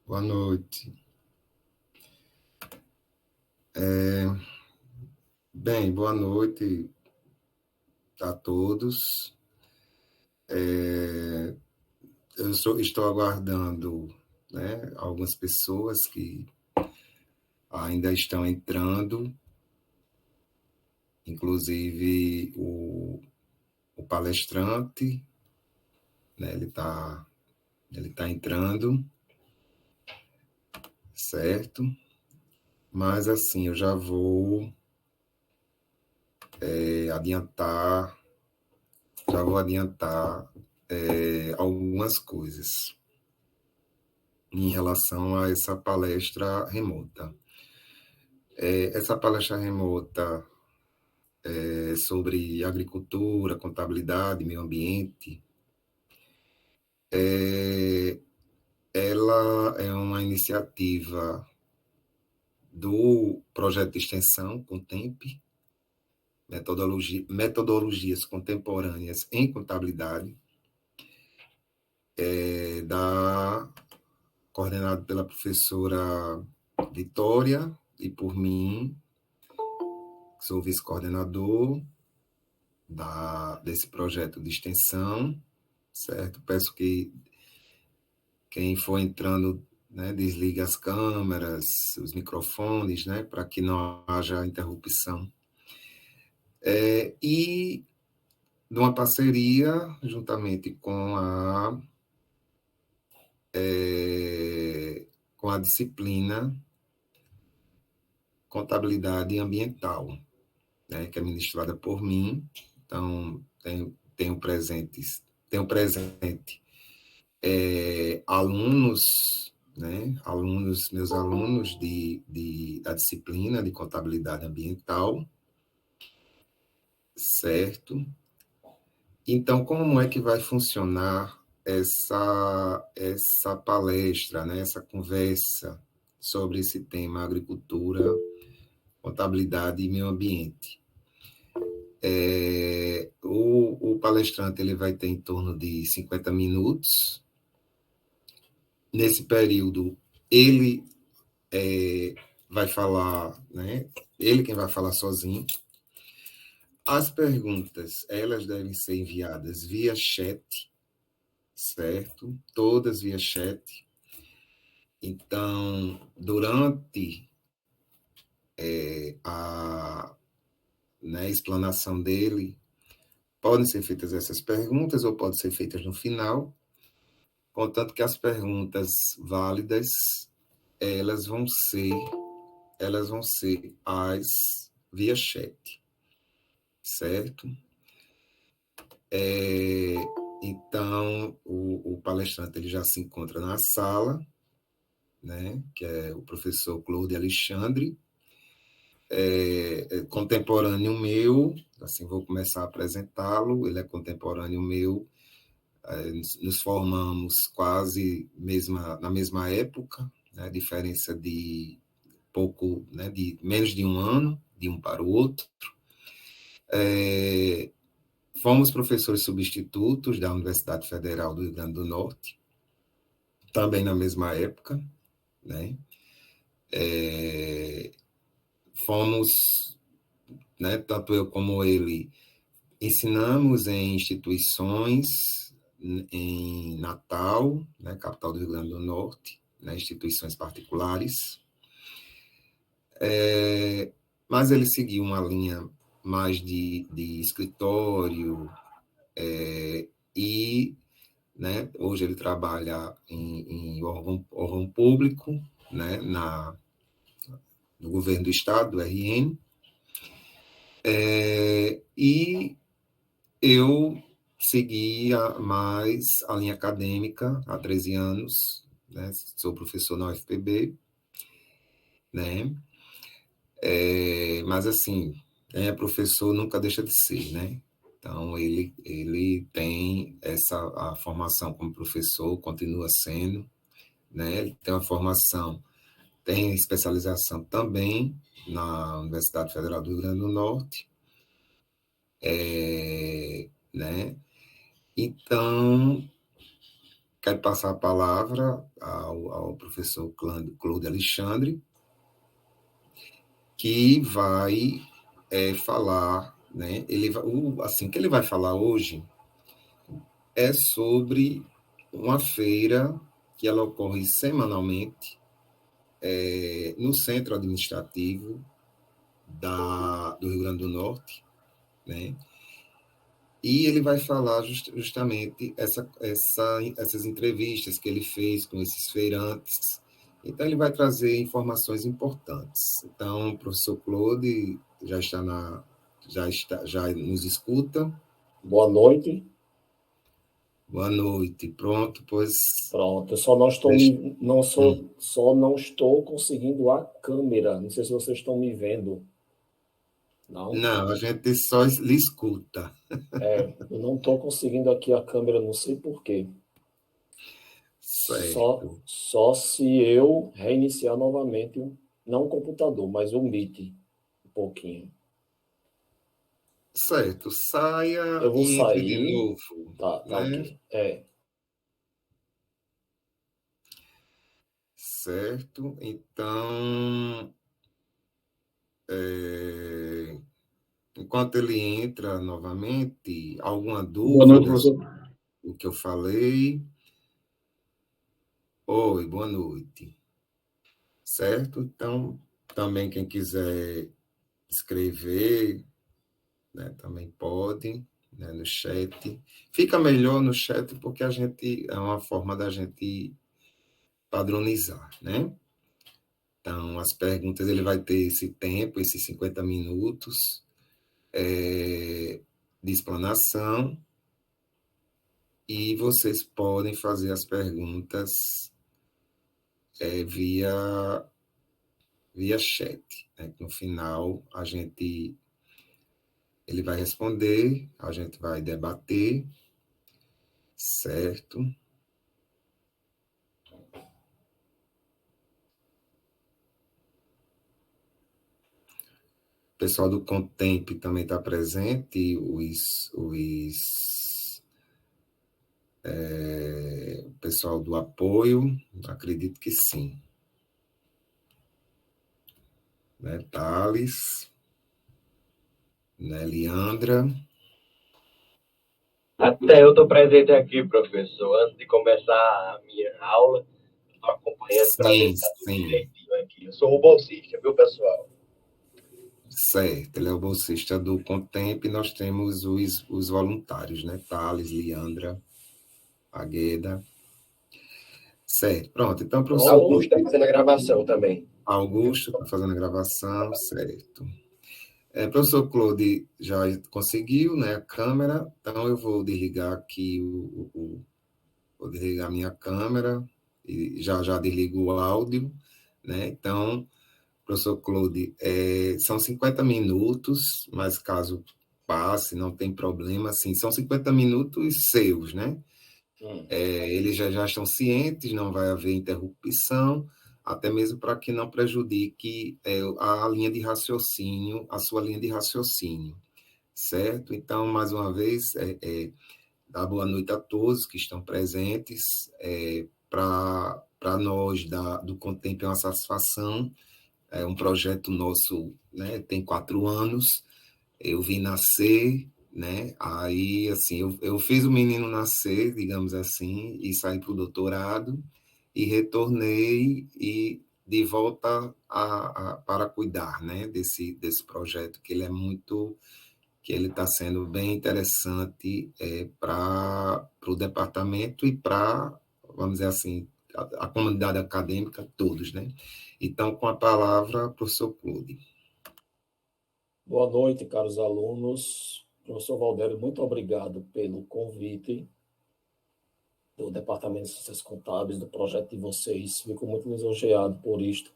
Boa noite. Bem, boa noite a todos. Estou aguardando, né, algumas pessoas que ainda estão entrando, inclusive o palestrante, né, ele tá entrando, certo? Mas, assim, eu adiantar, já vou adiantar algumas coisas em relação a essa palestra remota. Essa palestra remota sobre agricultura, contabilidade, meio ambiente, ela é uma iniciativa do projeto de extensão Contemp, metodologias contemporâneas em contabilidade, coordenado pela professora Vitória e por mim, que sou vice-coordenador desse projeto de extensão, certo? Peço que quem for entrando, né, desligue as câmeras, os microfones, né, para que não haja interrupção. E de uma parceria, juntamente com a disciplina Contabilidade Ambiental, né, que é ministrada por mim. Então, tenho presente alunos, né, meus alunos da disciplina de Contabilidade Ambiental, certo? Então, como é que vai funcionar essa palestra, né, essa conversa sobre esse tema agricultura, contabilidade e meio ambiente? O palestrante ele vai ter em torno de 50 minutos. Nesse período, ele vai falar, né? Ele quem vai falar sozinho. As perguntas, elas devem ser enviadas via chat, certo? Todas via chat. Então, durante a, né, explanação dele, podem ser feitas essas perguntas ou podem ser feitas no final, contanto que as perguntas válidas, elas vão ser, as via chat, certo? Então, o palestrante ele já se encontra na sala, né, que é o professor Claude Alexandre, contemporâneo meu, assim, vou começar a apresentá-lo, ele é contemporâneo meu, nos formamos quase na mesma época, né, diferença de pouco, né, de menos de um ano, de um para o outro. Fomos professores substitutos da Universidade Federal do Rio Grande do Norte, também na mesma época, né? Fomos, né, tanto eu como ele, ensinamos em instituições em Natal, né, capital do Rio Grande do Norte, né, instituições particulares, mas ele seguiu uma linha mais de escritório, e, né, hoje ele trabalha em órgão público, né, no governo do estado, do RN, e eu segui mais a linha acadêmica há 13 anos, né, sou professor na UFPB, né, mas assim, professor nunca deixa de ser, né? Então, ele tem a formação como professor, continua sendo, né? Ele tem uma formação, tem especialização também na Universidade Federal do Rio Grande do Norte, né? Então, quero passar a palavra ao professor Claude Alexandre, que vai falar, né? Assim, que ele vai falar hoje é sobre uma feira que ela ocorre semanalmente no centro administrativo do Rio Grande do Norte, né? E ele vai falar justamente essas entrevistas que ele fez com esses feirantes. Então, ele vai trazer informações importantes. Então, o professor Claude já nos escuta. Boa noite. Boa noite. Pronto, pois. Pronto, eu só não estou só não estou conseguindo a câmera. Não sei se vocês estão me vendo. Não? Não, a gente só lhe escuta. Eu não estou conseguindo aqui a câmera, não sei por quê. Certo. Só se eu reiniciar novamente, não o computador, mas o Meet, um pouquinho. Certo. Saia Eu vou e entre de sair. novo, Tá né? ok. Certo. Então, enquanto ele entra novamente, alguma Boa noite, dúvida professor. sobre o que eu falei? Oi, boa noite. Certo? Então, também quem quiser escrever, né, também pode, né, no chat. Fica melhor no chat porque a gente é uma forma da gente padronizar, né? Então, as perguntas, ele vai ter esse tempo, esses 50 minutos de explanação, e vocês podem fazer as perguntas via chat. Né? No final, ele vai responder, a gente vai debater, certo? O pessoal do Contemp também está presente, o pessoal do apoio, acredito que sim. Né, Thales, né, Leandra. Até eu estou presente aqui, professor. Antes de começar a minha aula, estou acompanhando para ver Sim, se está tudo sim, direitinho aqui. Eu sou o bolsista, viu, pessoal? certo. Ele é o bolsista do Contemp, e nós temos os voluntários, né? Thales, Leandra, Agueda. Certo, pronto. Então, professor Augusto está fazendo a gravação também. Augusto está fazendo a gravação, certo. Professor Claude já conseguiu, né, a câmera, então eu vou desligar aqui vou desligar minha câmera e já desligo o áudio, né? Então, professor Claude, são 50 minutos, mas caso passe, não tem problema, assim, são 50 minutos seus, né? Eles já estão cientes, não vai haver interrupção, até mesmo para que não prejudique a linha de raciocínio, a sua linha de raciocínio, certo? Então, mais uma vez, dar boa noite a todos que estão presentes. Para nós do Contempo é uma satisfação, é um projeto nosso, né, tem 4 anos, eu vi nascer, né? Aí, assim, eu fiz o menino nascer, digamos assim, e saí para o doutorado, e retornei e de volta para cuidar, né, desse projeto, que ele está sendo bem interessante para o departamento e para, vamos dizer assim, a comunidade acadêmica, todos, né? Então, com a palavra, professor Claude. Boa noite, caros alunos. Professor Valdério, muito obrigado pelo convite do Departamento de Ciências Contábeis, do projeto de vocês. Fico muito lisonjeado por isto.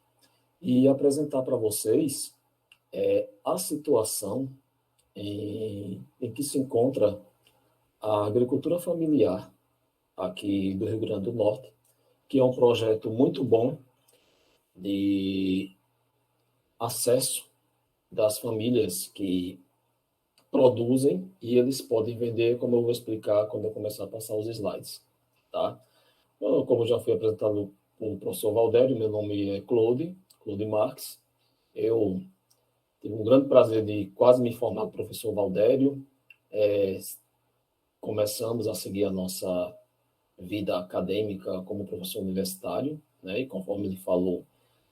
E apresentar para vocês a situação em que se encontra a agricultura familiar aqui do Rio Grande do Norte, que é um projeto muito bom de acesso das famílias que produzem e eles podem vender, como eu vou explicar quando eu começar a passar os slides, tá? Bom, como já fui apresentado pelo professor Valdério, meu nome é Claude Marques. Eu tive um grande prazer de quase me formar com o professor Valdério. É, Começamos a seguir a nossa vida acadêmica como professor universitário, né? E conforme ele falou,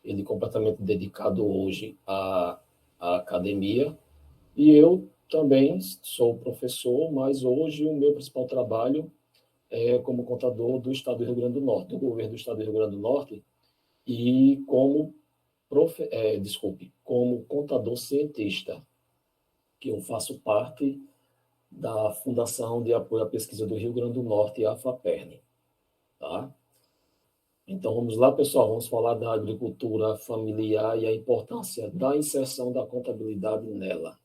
ele é completamente dedicado hoje à academia. E eu também sou professor, mas hoje o meu principal trabalho é como contador do Estado do Rio Grande do Norte, do governo do Estado do Rio Grande do Norte, e como contador cientista, que eu faço parte da Fundação de Apoio à Pesquisa do Rio Grande do Norte, a FAPERN, tá? Então vamos lá, pessoal, vamos falar da agricultura familiar e a importância da inserção da contabilidade nela,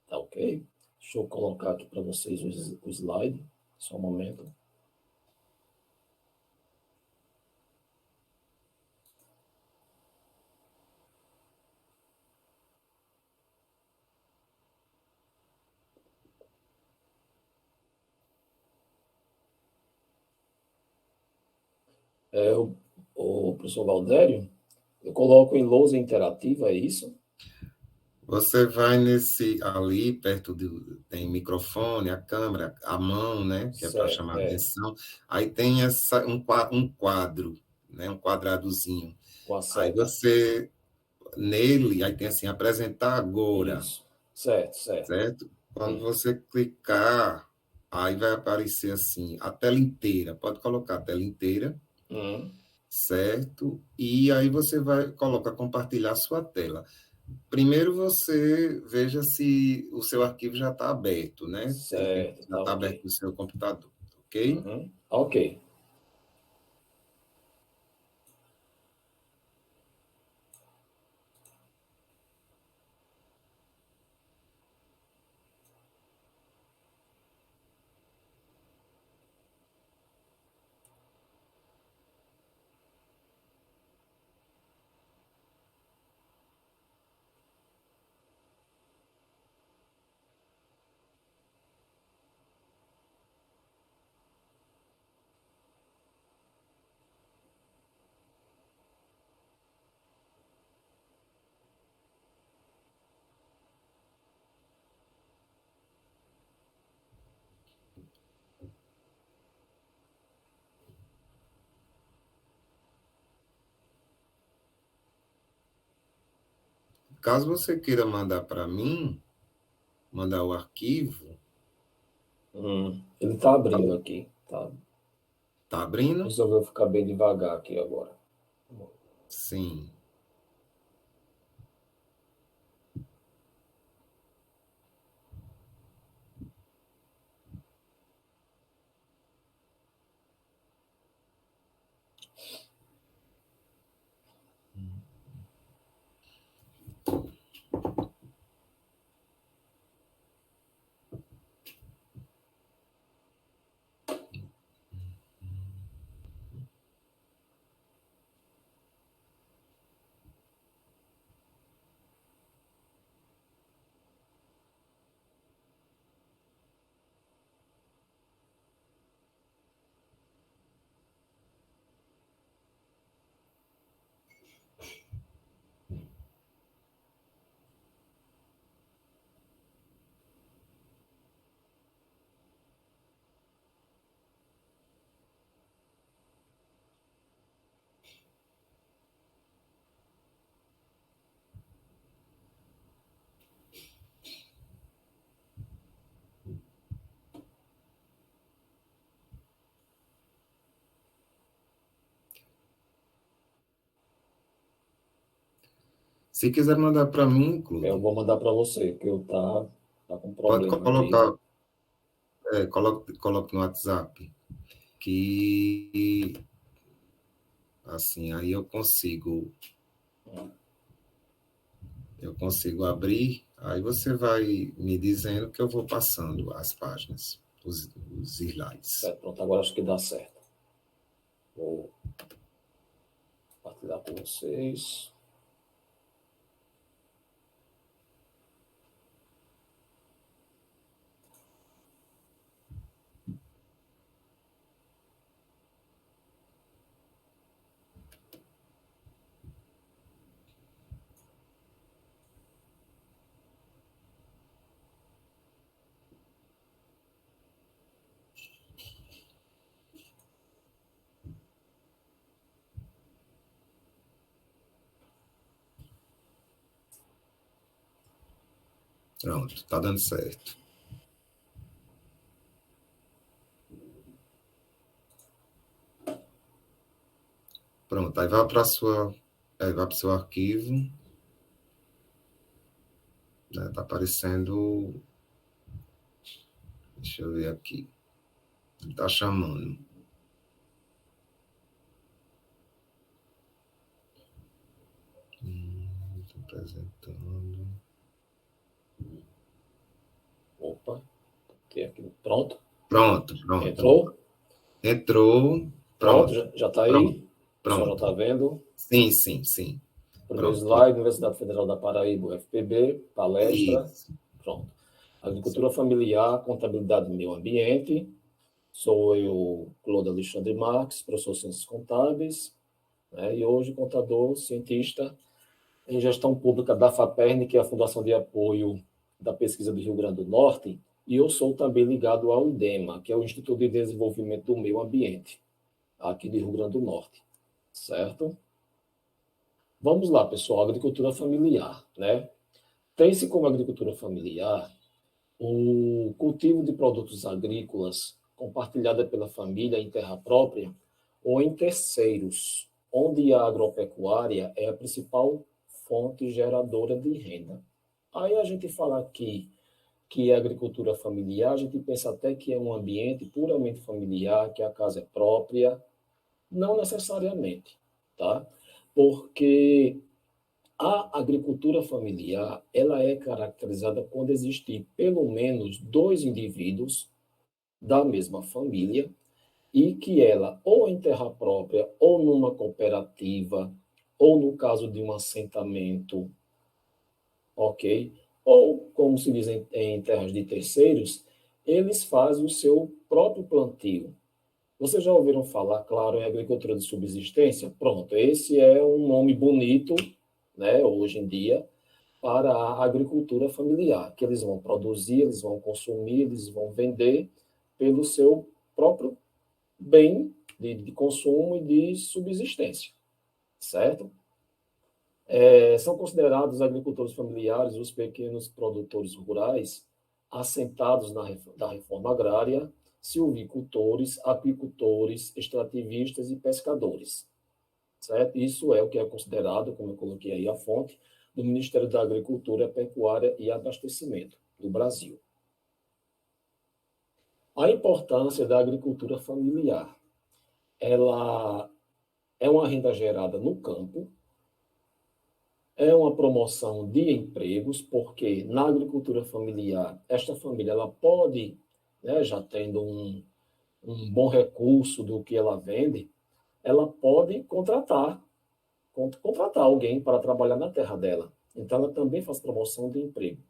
tá ok? Deixa eu colocar aqui para vocês o slide, só um momento. O professor Valdério, eu coloco em lousa interativa, é isso? Você vai nesse ali, perto do. Tem microfone, a câmera, a mão, né? Que é para Certo, chamar a atenção. Aí tem um quadro, né? Um quadradozinho. com a Aí seta. você, nele, aí tem assim, apresentar agora, Isso. Certo. certo? Quando Hum, você clicar, aí vai aparecer assim, a tela inteira. Pode colocar a tela inteira, hum. certo? E aí você vai colocar compartilhar sua tela. Primeiro você veja se o seu arquivo já está aberto, né? Certo, Já tá está ok. aberto no seu computador, ok? Uhum. Ok. Caso você queira mandar para mim, mandar o arquivo, Ele está abrindo aqui. Tá. tá abrindo? Resolveu ficar bem devagar aqui agora. Sim. Se quiser mandar para mim, Eu Clude, vou mandar para você, porque eu tá com pode problema aqui. colocar, coloque no WhatsApp, que assim, aí eu consigo abrir, aí você vai me dizendo que eu vou passando as páginas, os slides. Certo, pronto, agora acho que dá certo. Vou compartilhar com vocês. Pronto, está dando certo. Pronto, aí vai para o seu arquivo. Né? Tá aparecendo. Deixa eu ver aqui. Está chamando. Estou apresentando. Opa, tem aqui. Pronto? Pronto. Entrou? Entrou. Pronto, Pronto. já está aí? O pessoal já Pronto. está vendo? Sim. Primeiro Pronto. slide, Universidade Federal da Paraíba, UFPB, palestra. Isso. Pronto. Agricultura familiar, contabilidade e meio ambiente. Sou eu, Clodo Alexandre Marques, professor de Ciências Contábeis, né? E hoje contador, cientista em gestão pública da FAPERN, que é a Fundação de Apoio da Pesquisa do Rio Grande do Norte, e eu sou também ligado ao IDEMA, que é o Instituto de Desenvolvimento do Meio Ambiente, aqui do Rio Grande do Norte, certo? Vamos lá, pessoal, agricultura familiar, né? Tem-se como agricultura familiar o cultivo de produtos agrícolas compartilhada pela família em terra própria ou em terceiros, onde a agropecuária é a principal fonte geradora de renda. Aí a gente fala aqui que é agricultura familiar, a gente pensa até que é um ambiente puramente familiar, que a casa é própria. Não necessariamente, tá? Porque a agricultura familiar, ela é caracterizada quando existem pelo menos dois indivíduos da mesma família e que ela, ou em terra própria, ou numa cooperativa, ou no caso de um assentamento, ok? Ou, como se diz em terras de terceiros, eles fazem o seu próprio plantio. Vocês já ouviram falar, claro, em agricultura de subsistência? Pronto, esse é um nome bonito, né, hoje em dia, para a agricultura familiar, que eles vão produzir, eles vão consumir, eles vão vender pelo seu próprio bem de consumo e de subsistência, certo? São considerados agricultores familiares os pequenos produtores rurais assentados da reforma agrária, silvicultores, apicultores, extrativistas e pescadores, certo? Isso é o que é considerado, como eu coloquei aí a fonte, do Ministério da Agricultura, Pecuária e Abastecimento do Brasil. A importância da agricultura familiar. Ela é uma renda gerada no campo, é uma promoção de empregos, porque na agricultura familiar, esta família ela pode, né, já tendo um bom recurso do que ela vende, ela pode contratar alguém para trabalhar na terra dela. Então, ela também faz promoção de emprego.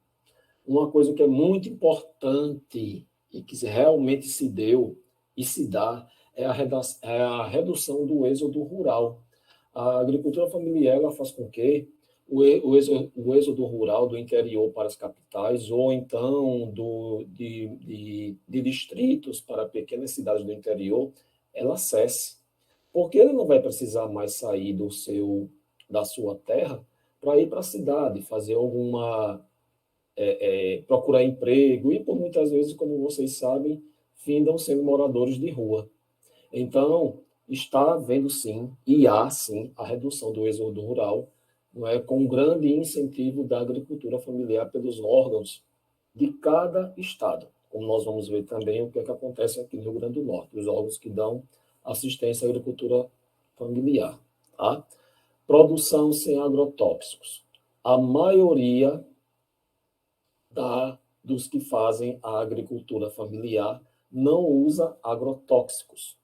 Uma coisa que é muito importante e que realmente se deu e se dá é a redução do êxodo rural. A agricultura familiar ela faz com que o êxodo rural do interior para as capitais ou então de distritos para pequenas cidades do interior, ela cesse. Porque ele não vai precisar mais sair da sua terra para ir para a cidade, fazer procurar emprego e, por muitas vezes, como vocês sabem, findam sendo moradores de rua. Então, está havendo sim, e há sim, a redução do êxodo rural, não é, com um grande incentivo da agricultura familiar pelos órgãos de cada estado. Como nós vamos ver também o que é que acontece aqui no Rio Grande do Norte, os órgãos que dão assistência à agricultura familiar. Tá? Produção sem agrotóxicos. A maioria dos que fazem a agricultura familiar não usa agrotóxicos.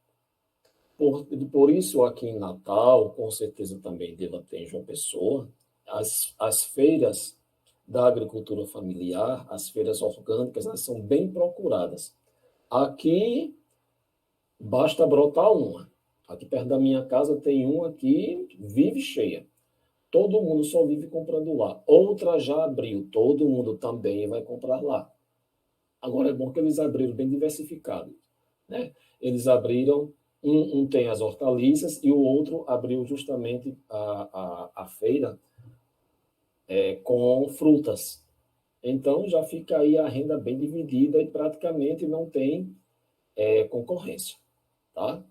Por isso, aqui em Natal, com certeza também deva ter em João Pessoa, as feiras da agricultura familiar, as feiras orgânicas, elas são bem procuradas. Aqui, basta brotar uma. Aqui perto da minha casa tem uma que vive cheia. Todo mundo só vive comprando lá. Outra já abriu, todo mundo também vai comprar lá. Agora é bom que eles abriram bem diversificado, né? Eles abriram, um tem as hortaliças e o outro abriu justamente a feira com frutas. Então, já fica aí a renda bem dividida e praticamente não tem concorrência, tá?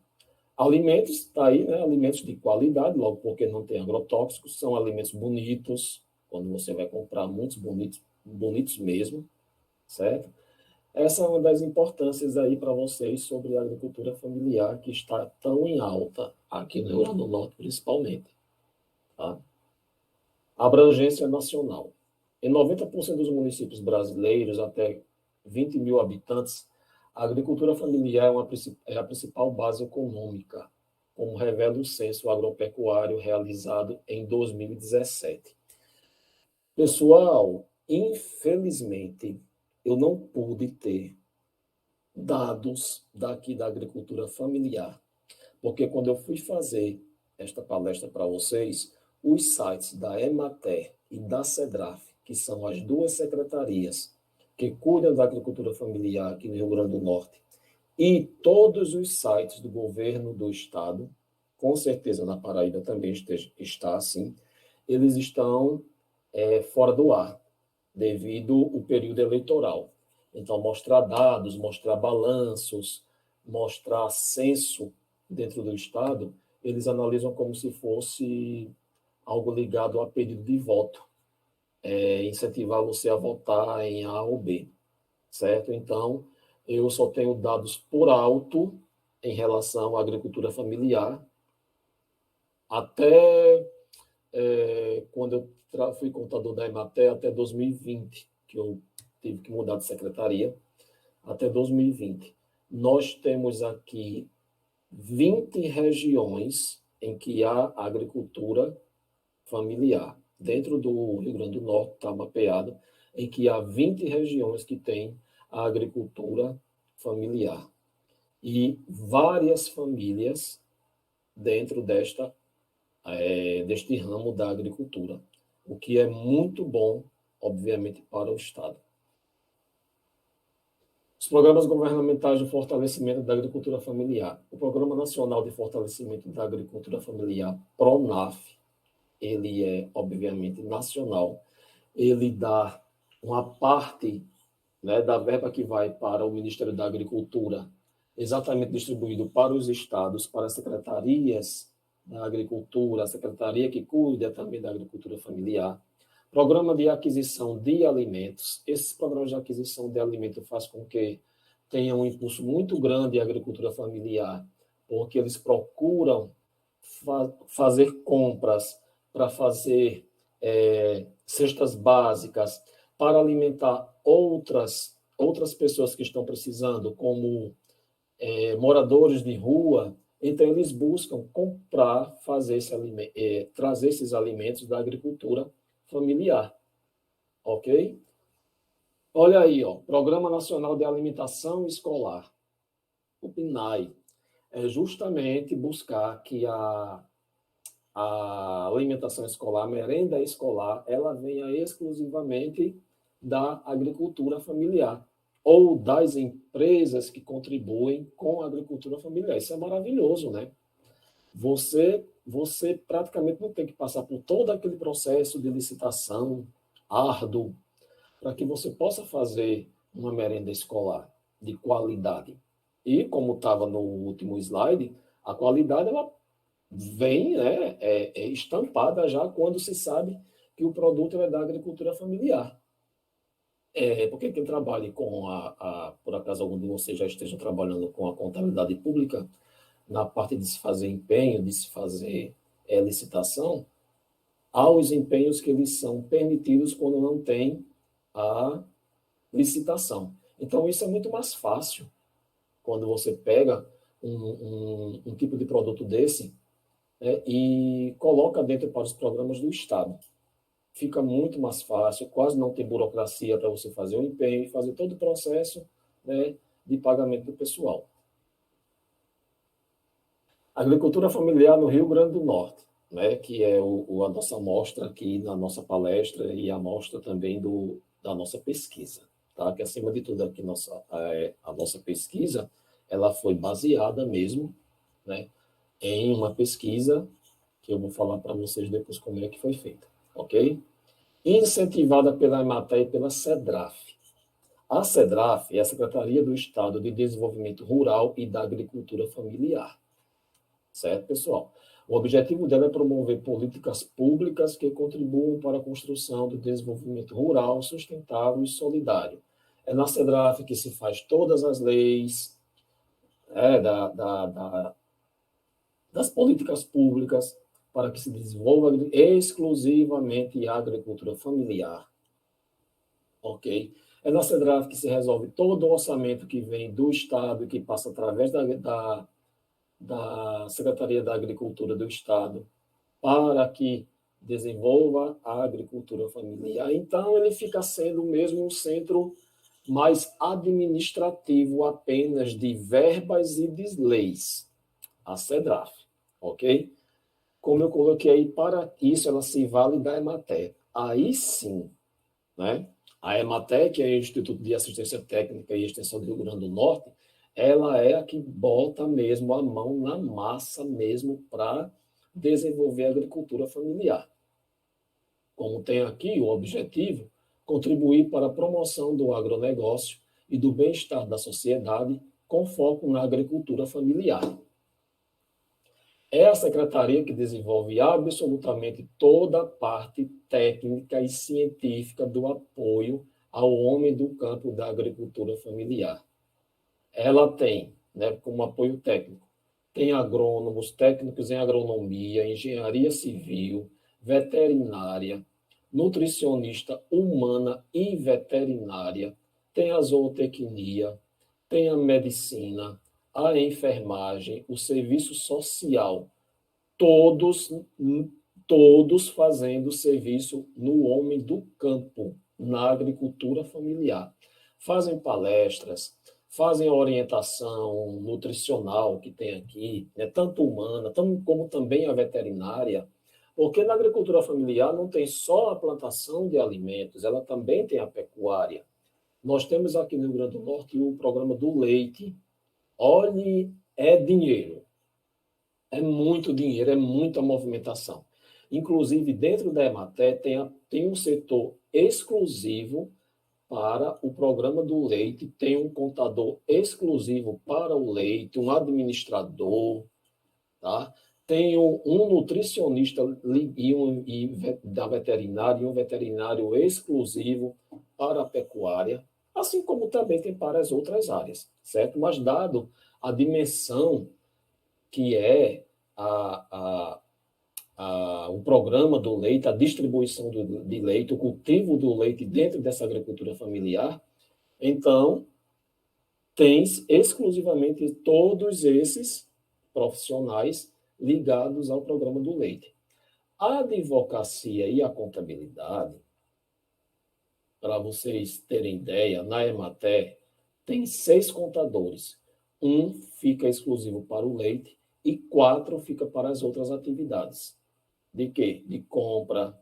Alimentos, está aí, né? Alimentos de qualidade, logo porque não tem agrotóxicos, são alimentos bonitos, quando você vai comprar muitos bonitos, bonitos mesmo, certo? Essa é uma das importâncias aí para vocês sobre a agricultura familiar, que está tão em alta aqui no Rio Grande do Norte, principalmente, tá? Abrangência nacional. Em 90% dos municípios brasileiros, até 20 mil habitantes, a agricultura familiar é a principal base econômica, como revela o censo agropecuário realizado em 2017. Pessoal, infelizmente, eu não pude ter dados daqui da agricultura familiar, porque quando eu fui fazer esta palestra para vocês, os sites da Emater e da CEDRAF, que são as duas secretarias que cuidam da agricultura familiar aqui no Rio Grande do Norte, e todos os sites do governo do estado, com certeza na Paraíba também está assim, eles estão fora do ar, devido ao período eleitoral. Então, mostrar dados, mostrar balanços, mostrar censo dentro do estado, eles analisam como se fosse algo ligado a pedido de voto, incentivar você a votar em A ou B, certo? Então, eu só tenho dados por alto em relação à agricultura familiar, até quando eu fui contador da Emater, até 2020, que eu tive que mudar de secretaria, até 2020. Nós temos aqui 20 regiões em que há agricultura familiar. Dentro do Rio Grande do Norte, está mapeado, em que há 20 regiões que têm a agricultura familiar. E várias famílias dentro deste ramo da agricultura, o que é muito bom, obviamente, para o Estado. Os programas governamentais de fortalecimento da agricultura familiar. O Programa Nacional de Fortalecimento da Agricultura Familiar, PRONAF, ele é, obviamente, nacional. Ele dá uma parte, né, da verba que vai para o Ministério da Agricultura, exatamente distribuído para os estados, para as secretarias da agricultura, a secretaria que cuida também da agricultura familiar. Programa de aquisição de alimentos. Esses programas de aquisição de alimentos faz com que tenha um impulso muito grande à agricultura familiar, porque eles procuram fazer compras para fazer cestas básicas, para alimentar outras pessoas que estão precisando, como moradores de rua. Então, eles buscam comprar, trazer esses alimentos da agricultura familiar. Ok? Olha aí, ó, Programa Nacional de Alimentação Escolar, o PNAE, é justamente buscar que a alimentação escolar, a merenda escolar, ela venha exclusivamente da agricultura familiar ou das empresas que contribuem com a agricultura familiar. Isso é maravilhoso, né? Você praticamente não tem que passar por todo aquele processo de licitação árduo para que você possa fazer uma merenda escolar de qualidade. E, como estava no último slide, a qualidade ela vem estampada já quando se sabe que o produto é da agricultura familiar. Porque quem trabalha com por acaso algum de vocês já esteja trabalhando com a contabilidade pública, na parte de se fazer empenho, de se fazer licitação, há os empenhos que eles são permitidos quando não tem a licitação. Então, isso é muito mais fácil quando você pega um tipo de produto desse, né, e coloca dentro para os programas do Estado. Fica muito mais fácil, quase não tem burocracia para você fazer o empenho e fazer todo o processo, né, de pagamento do pessoal. Agricultura familiar no Rio Grande do Norte, né, que é a nossa amostra aqui na nossa palestra e a amostra também da nossa pesquisa. Tá? Que, acima de tudo, aqui a nossa pesquisa ela foi baseada mesmo, né, em uma pesquisa que eu vou falar para vocês depois como é que foi feita, ok? incentivada pela Emater e pela SEDRAF. A SEDRAF é a Secretaria do Estado de Desenvolvimento Rural e da Agricultura Familiar. Certo, pessoal? O objetivo dela é promover políticas públicas que contribuam para a construção do desenvolvimento rural sustentável e solidário. É na SEDRAF que se faz todas as leis das políticas públicas para que se desenvolva exclusivamente a agricultura familiar. Ok? É na SEDRAF que se resolve todo o orçamento que vem do Estado e que passa através da Secretaria da Agricultura do Estado para que desenvolva a agricultura familiar. Então, ele fica sendo mesmo um centro mais administrativo apenas de verbas e de leis, a SEDRAF, ok? Como eu coloquei, para isso ela se vale da Emater. Aí sim, né? A Emater, que é o Instituto de Assistência Técnica e Extensão do Rio Grande do Norte, ela é a que bota mesmo a mão na massa mesmo para desenvolver a agricultura familiar. Como tem aqui o objetivo, contribuir para a promoção do agronegócio e do bem-estar da sociedade com foco na agricultura familiar. É a secretaria que desenvolve absolutamente toda a parte técnica e científica do apoio ao homem do campo da agricultura familiar. Ela tem, como apoio técnico, tem agrônomos, técnicos em agronomia, engenharia civil, veterinária, nutricionista humana e veterinária, tem a zootecnia, tem a medicina, a enfermagem, o serviço social, todos fazendo serviço no homem do campo, na agricultura familiar. Fazem palestras, fazem a orientação nutricional que tem aqui, tanto humana, como também a veterinária, porque na agricultura familiar não tem só a plantação de alimentos, ela também tem a pecuária. Nós temos aqui no Rio Grande do Norte o programa do leite. Olhe, é dinheiro. É muito dinheiro, é muita movimentação. Inclusive, dentro da Emater, tem um setor exclusivo para o programa do leite, tem um contador exclusivo para o leite, um administrador, tá? Tem um nutricionista da veterinária e um veterinário exclusivo para a pecuária, assim como também tem para as outras áreas, certo? Mas dado a dimensão que é o programa do leite, a distribuição de leite, o cultivo do leite dentro dessa agricultura familiar, então, tens exclusivamente todos esses profissionais ligados ao programa do leite. A advocacia e a contabilidade, para vocês terem ideia, na Emater tem 6 contadores. Um fica exclusivo para o leite e 4 fica para as outras atividades. De quê? De compra,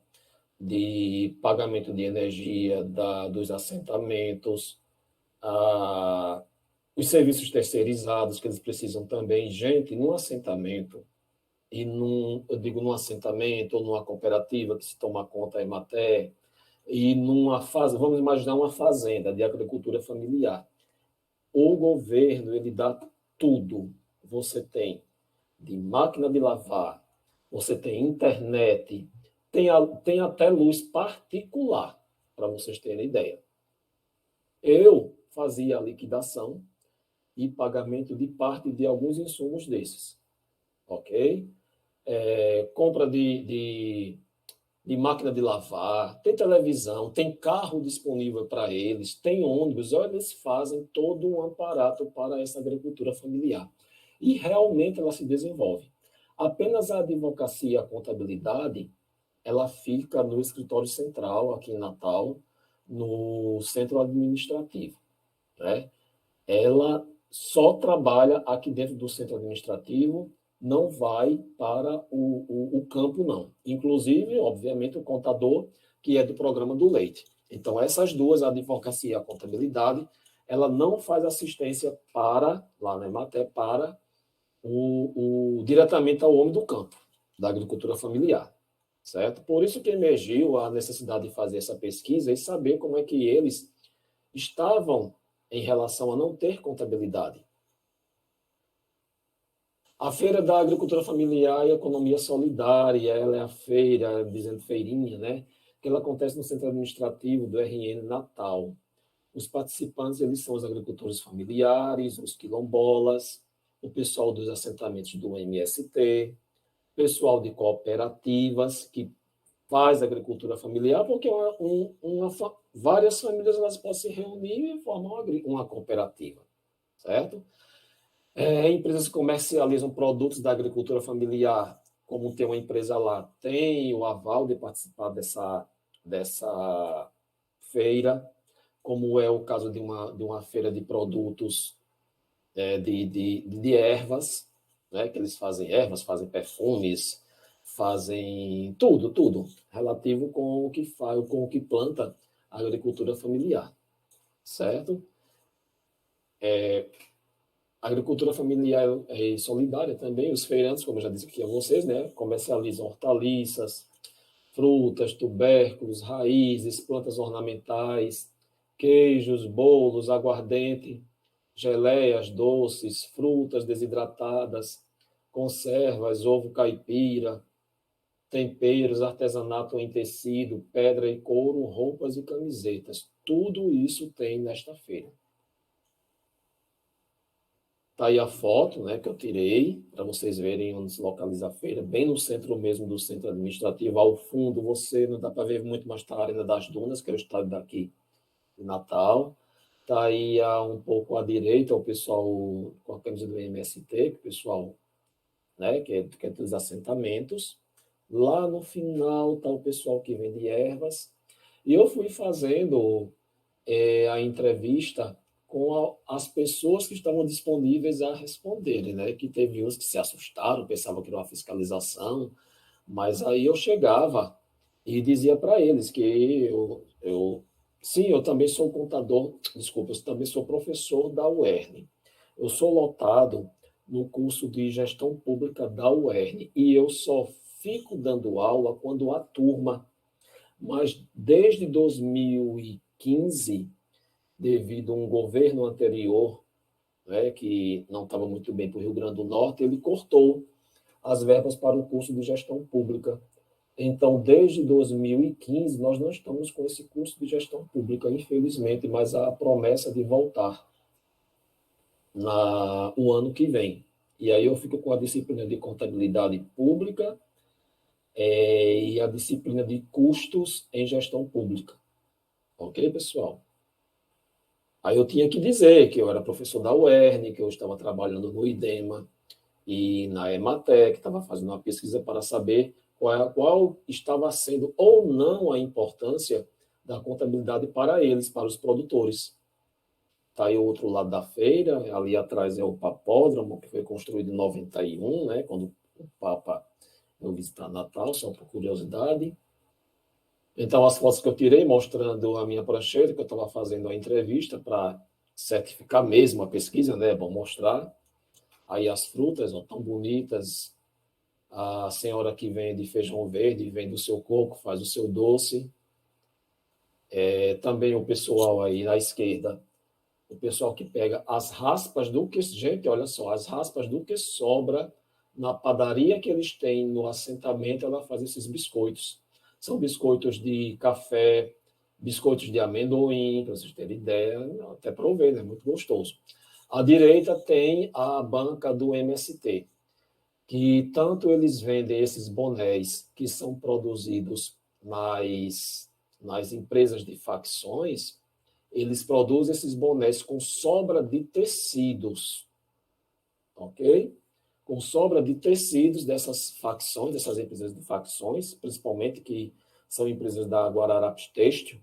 de pagamento de energia, dos assentamentos, os serviços terceirizados que eles precisam também. Gente, num assentamento, eu digo num assentamento ou numa cooperativa que se toma conta a Emater, e vamos imaginar uma fazenda de agricultura familiar. O governo, ele dá tudo. Você tem de máquina de lavar, você tem internet, tem até luz particular, para vocês terem ideia. Eu fazia a liquidação e pagamento de parte de alguns insumos desses, ok? Compra de máquina de lavar, tem televisão, tem carro disponível para eles, tem ônibus, olha, eles fazem todo um aparato para essa agricultura familiar. E realmente ela se desenvolve. Apenas a advocacia e a contabilidade, ela fica no escritório central, aqui em Natal, no centro administrativo, né? Ela só trabalha aqui dentro do centro administrativo, não vai para o campo, não. Inclusive, obviamente, o contador, que é do programa do leite. Então, essas duas, a advocacia e a contabilidade, ela não faz assistência lá na Emater, para diretamente ao homem do campo, da agricultura familiar. certo? Por isso que emergiu a necessidade de fazer essa pesquisa e saber como é que eles estavam em relação a não ter contabilidade. A Feira da Agricultura Familiar e Economia Solidária, ela é a feira, dizendo feirinha, né? Que ela acontece no Centro Administrativo do RN Natal. Os participantes, eles são os agricultores familiares, os quilombolas, o pessoal dos assentamentos do MST, pessoal de cooperativas que faz agricultura familiar, porque várias famílias elas podem se reunir e formar uma cooperativa, certo? Empresas que comercializam produtos da agricultura familiar, como tem uma empresa lá, tem o aval de participar dessa feira, como é o caso de uma feira de produtos de ervas, né, que eles fazem ervas, fazem perfumes, fazem tudo relativo com o que faz, com o que planta a agricultura familiar, certo? A agricultura familiar e solidária também, os feirantes, como eu já disse aqui a vocês, né, comercializam hortaliças, frutas, tubérculos, raízes, plantas ornamentais, queijos, bolos, aguardente, geleias, doces, frutas desidratadas, conservas, ovo caipira, temperos, artesanato em tecido, pedra e couro, roupas e camisetas. Tudo isso tem nesta feira. Está aí a foto, né, que eu tirei, para vocês verem onde se localiza a feira, bem no centro mesmo do centro administrativo. Ao fundo, você não dá para ver muito, mas está a Arena das Dunas, que é o estádio daqui de Natal. Está aí um pouco à direita o pessoal com a camisa do MST, que o pessoal, né, que é dos assentamentos. Lá no final está o pessoal que vende ervas. E eu fui fazendo a entrevista com as pessoas que estavam disponíveis a responderem, né? Que teve uns que se assustaram, pensavam que era uma fiscalização, mas aí eu chegava e dizia para eles que sim, eu também sou contador, desculpa, eu também sou professor da UERN. Eu sou lotado no curso de gestão pública da UERN e eu só fico dando aula quando há turma, mas desde 2015 devido a um governo anterior, né, que não estava muito bem para o Rio Grande do Norte, ele cortou as verbas para o curso de gestão pública. Então, desde 2015, nós não estamos com esse curso de gestão pública, infelizmente, mas há a promessa de voltar o ano que vem. E aí eu fico com a disciplina de contabilidade pública e a disciplina de custos em gestão pública. Ok, pessoal? Aí eu tinha que dizer que eu era professor da UERN, que eu estava trabalhando no IDEMA e na EMATEC, estava fazendo uma pesquisa para saber qual estava sendo ou não a importância da contabilidade para eles, para os produtores. Está aí o outro lado da feira, ali atrás é o papódromo, que foi construído em 91, né, quando o Papa veio visitar Natal, só por curiosidade. Então, as fotos que eu tirei mostrando a minha prancheta, que eu estava fazendo a entrevista para certificar mesmo a pesquisa, né? É bom mostrar. Aí as frutas, ó, tão bonitas. A senhora que vende feijão verde, vende o seu coco, faz o seu doce. Também o pessoal aí à esquerda, o pessoal que pega as raspas do que... Gente, olha só, as raspas do que sobra na padaria que eles têm no assentamento, ela faz esses biscoitos. São biscoitos de café, biscoitos de amendoim, para vocês terem ideia, até provei, né? Muito gostoso. À direita tem a banca do MST, que tanto eles vendem esses bonés que são produzidos nas empresas de facções, eles produzem esses bonés com sobra de tecidos, ok? Com sobra de tecidos dessas facções, dessas empresas de facções, principalmente que são empresas da Guararapes Têxtil,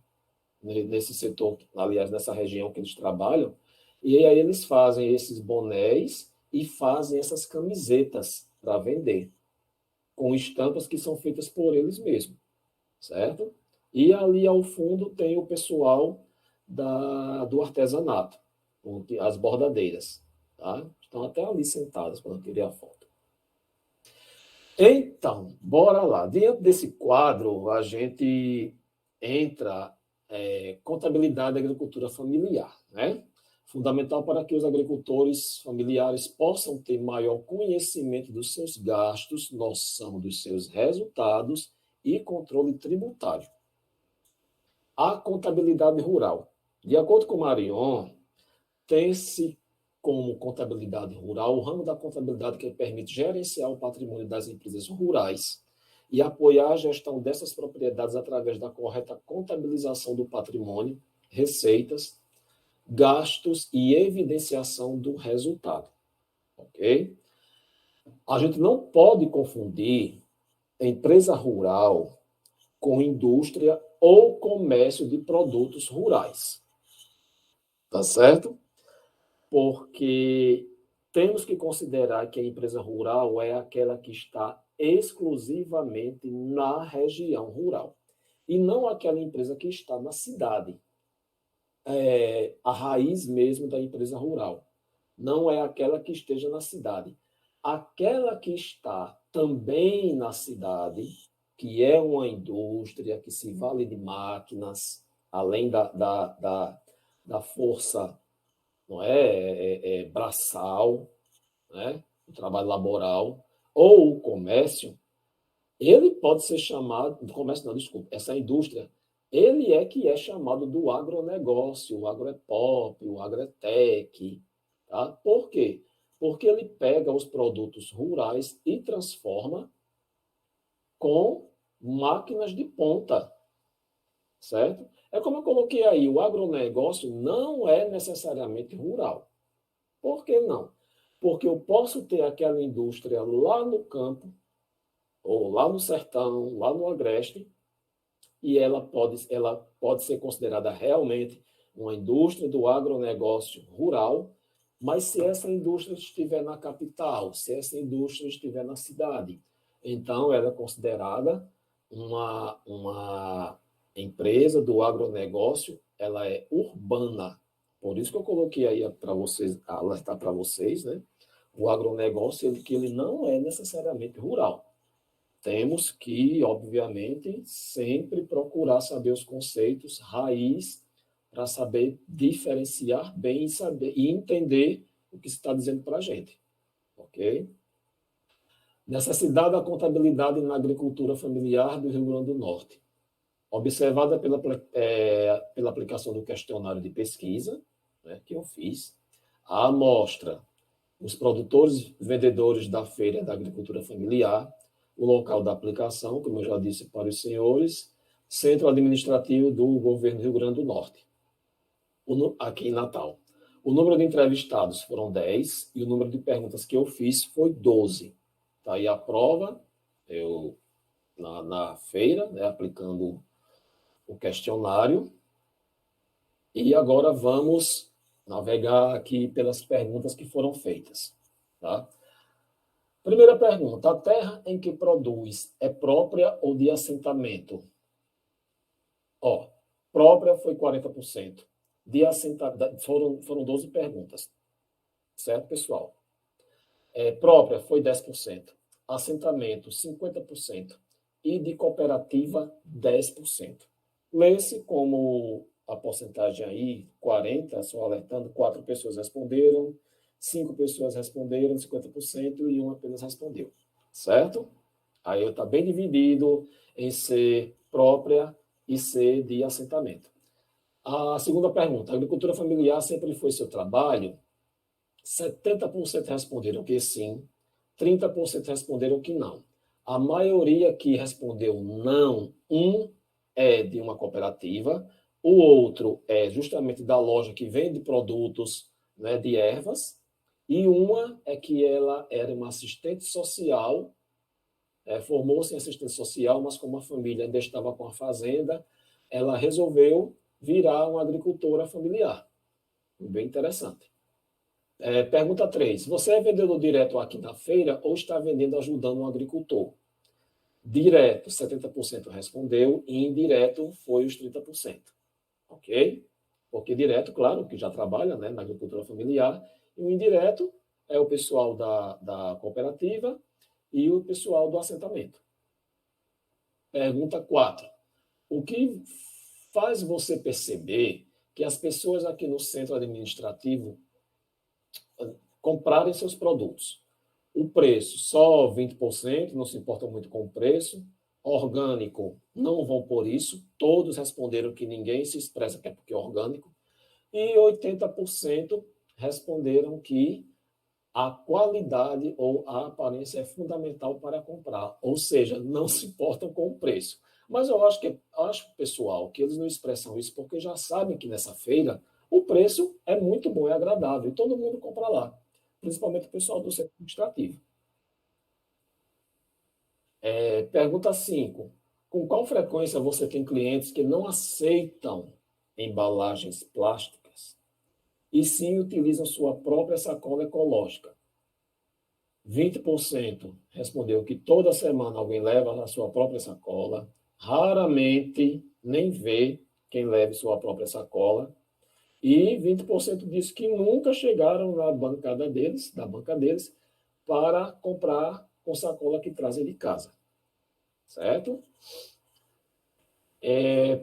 nesse setor, aliás, nessa região que eles trabalham, e aí eles fazem esses bonés e fazem essas camisetas para vender, com estampas que são feitas por eles mesmos, certo? E ali ao fundo tem o pessoal do artesanato, as bordadeiras, tá? Estão até ali sentadas quando eu tirei a foto. Então, bora lá. Dentro desse quadro, a gente entra contabilidade da agricultura familiar, né? Fundamental para que os agricultores familiares possam ter maior conhecimento dos seus gastos, noção dos seus resultados e controle tributário. A contabilidade rural. De acordo com Marion, tem-se como contabilidade rural o ramo da contabilidade que permite gerenciar o patrimônio das empresas rurais e apoiar a gestão dessas propriedades através da correta contabilização do patrimônio, receitas, gastos e evidenciação do resultado. Ok? A gente não pode confundir empresa rural com indústria ou comércio de produtos rurais. Tá certo? Porque temos que considerar que a empresa rural é aquela que está exclusivamente na região rural e não aquela empresa que está na cidade. A raiz mesmo da empresa rural não é aquela que esteja na cidade. Aquela que está também na cidade, que é uma indústria que se vale de máquinas, além da força, não braçal, né? O trabalho laboral, ou o comércio, ele pode ser chamado, comércio não, desculpa, essa indústria, ele é que é chamado do agronegócio, o agropop, o agrotech, tá? Por quê? Porque ele pega os produtos rurais e transforma com máquinas de ponta, certo? É como eu coloquei aí, o agronegócio não é necessariamente rural. Por que não? Porque eu posso ter aquela indústria lá no campo, ou lá no sertão, lá no agreste, e ela pode ser considerada realmente uma indústria do agronegócio rural, mas se essa indústria estiver na capital, se essa indústria estiver na cidade, então ela é considerada uma empresa do agronegócio, ela é urbana. Por isso que eu coloquei aí para vocês, alertar para vocês, né? O agronegócio, que ele não é necessariamente rural. Temos que, obviamente, sempre procurar saber os conceitos raiz para saber diferenciar bem e saber e entender o que se está dizendo para a gente. Ok? Necessidade da contabilidade na agricultura familiar do Rio Grande do Norte. Observada pela aplicação do questionário de pesquisa, né, que eu fiz, a amostra, os produtores vendedores da feira da agricultura familiar, o local da aplicação, como eu já disse para os senhores, centro administrativo do governo do Rio Grande do Norte, aqui em Natal. O número de entrevistados foram 10 e o número de perguntas que eu fiz foi 12. Está aí a prova, eu na feira, né, aplicando o questionário. E agora vamos navegar aqui pelas perguntas que foram feitas. Tá? Primeira pergunta: a terra em que produz é própria ou de assentamento? Própria foi 40%. De assentamento, foram 12 perguntas. Certo, pessoal? Própria foi 10%. Assentamento, 50%. E de cooperativa, 10%. Lê-se como a porcentagem aí, 40, só alertando, 4 pessoas responderam, 5 pessoas responderam, 50%, e 1 apenas respondeu. Certo? Aí está bem dividido em ser própria e ser de assentamento. A segunda pergunta: a agricultura familiar sempre foi seu trabalho? 70% responderam que sim, 30% responderam que não. A maioria que respondeu não, é de uma cooperativa, o outro é justamente da loja que vende produtos, né, de ervas, e uma é que ela era uma assistente social, formou-se em assistente social, mas como a família ainda estava com a fazenda, ela resolveu virar uma agricultora familiar. Bem interessante. Pergunta 3. Você é vendedor direto aqui na feira ou está vendendo ajudando um agricultor? Direto, 70% respondeu, e indireto foi os 30%. Ok? Porque direto, claro, que já trabalha, né, na agricultura familiar, e o indireto é o pessoal da cooperativa e o pessoal do assentamento. Pergunta 4. O que faz você perceber que as pessoas aqui no centro administrativo comprarem seus produtos? O preço, só 20%, não se importam muito com o preço. Orgânico, não vão por isso. Todos responderam que ninguém se expressa que é porque é orgânico. E 80% responderam que a qualidade ou a aparência é fundamental para comprar. Ou seja, não se importam com o preço. Mas eu acho, pessoal, que eles não expressam isso porque já sabem que nessa feira o preço é muito bom, é agradável, e todo mundo compra lá, principalmente o pessoal do setor administrativo. Pergunta 5. Com qual frequência você tem clientes que não aceitam embalagens plásticas e sim utilizam sua própria sacola ecológica? 20% respondeu que toda semana alguém leva a sua própria sacola, raramente nem vê quem leve sua própria sacola, e 20% disse que nunca chegaram na bancada deles, da banca deles, para comprar com sacola que trazem de casa. Certo?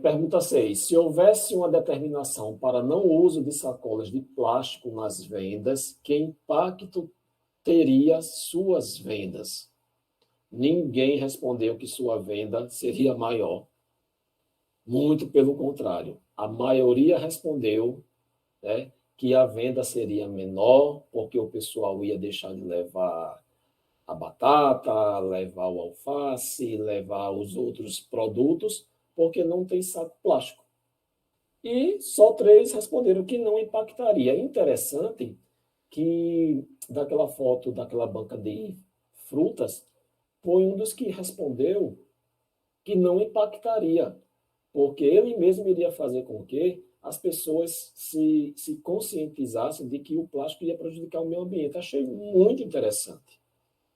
Pergunta 6. Se houvesse uma determinação para não uso de sacolas de plástico nas vendas, que impacto teria suas vendas? Ninguém respondeu que sua venda seria maior. Muito pelo contrário. A maioria respondeu, né, que a venda seria menor, porque o pessoal ia deixar de levar a batata, levar o alface, levar os outros produtos, porque não tem saco plástico. E só 3 responderam que não impactaria. Interessante que, daquela foto, daquela banca de frutas, foi um dos que respondeu que não impactaria, porque ele mesmo iria fazer com que as pessoas se conscientizassem de que o plástico ia prejudicar o meio ambiente. Achei muito interessante,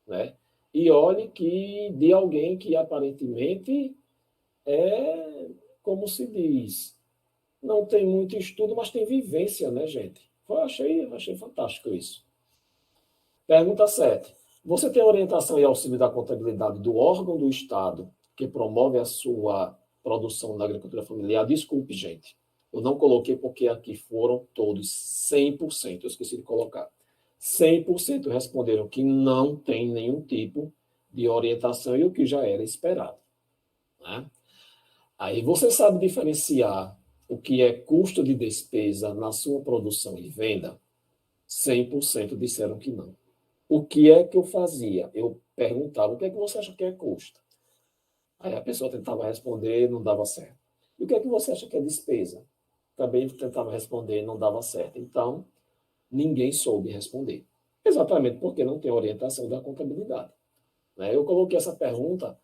né? E olhe que de alguém que aparentemente é, como se diz, não tem muito estudo, mas tem vivência, né, gente? Achei fantástico isso. Pergunta 7. Você tem orientação e auxílio da contabilidade do órgão do Estado que promove a sua produção na agricultura familiar? Desculpe, gente. Eu não coloquei porque aqui foram todos 100%. Eu esqueci de colocar. 100% responderam que não tem nenhum tipo de orientação e o que já era esperado, né? Aí você sabe diferenciar o que é custo de despesa na sua produção e venda? 100% disseram que não. O que é que eu fazia? Eu perguntava, o que é que você acha que é custo? Aí a pessoa tentava responder, não dava certo. E o que é que você acha que é despesa? Também tentava responder, não dava certo. Então, ninguém soube responder. Exatamente porque não tem orientação da contabilidade, né? Eu coloquei essa pergunta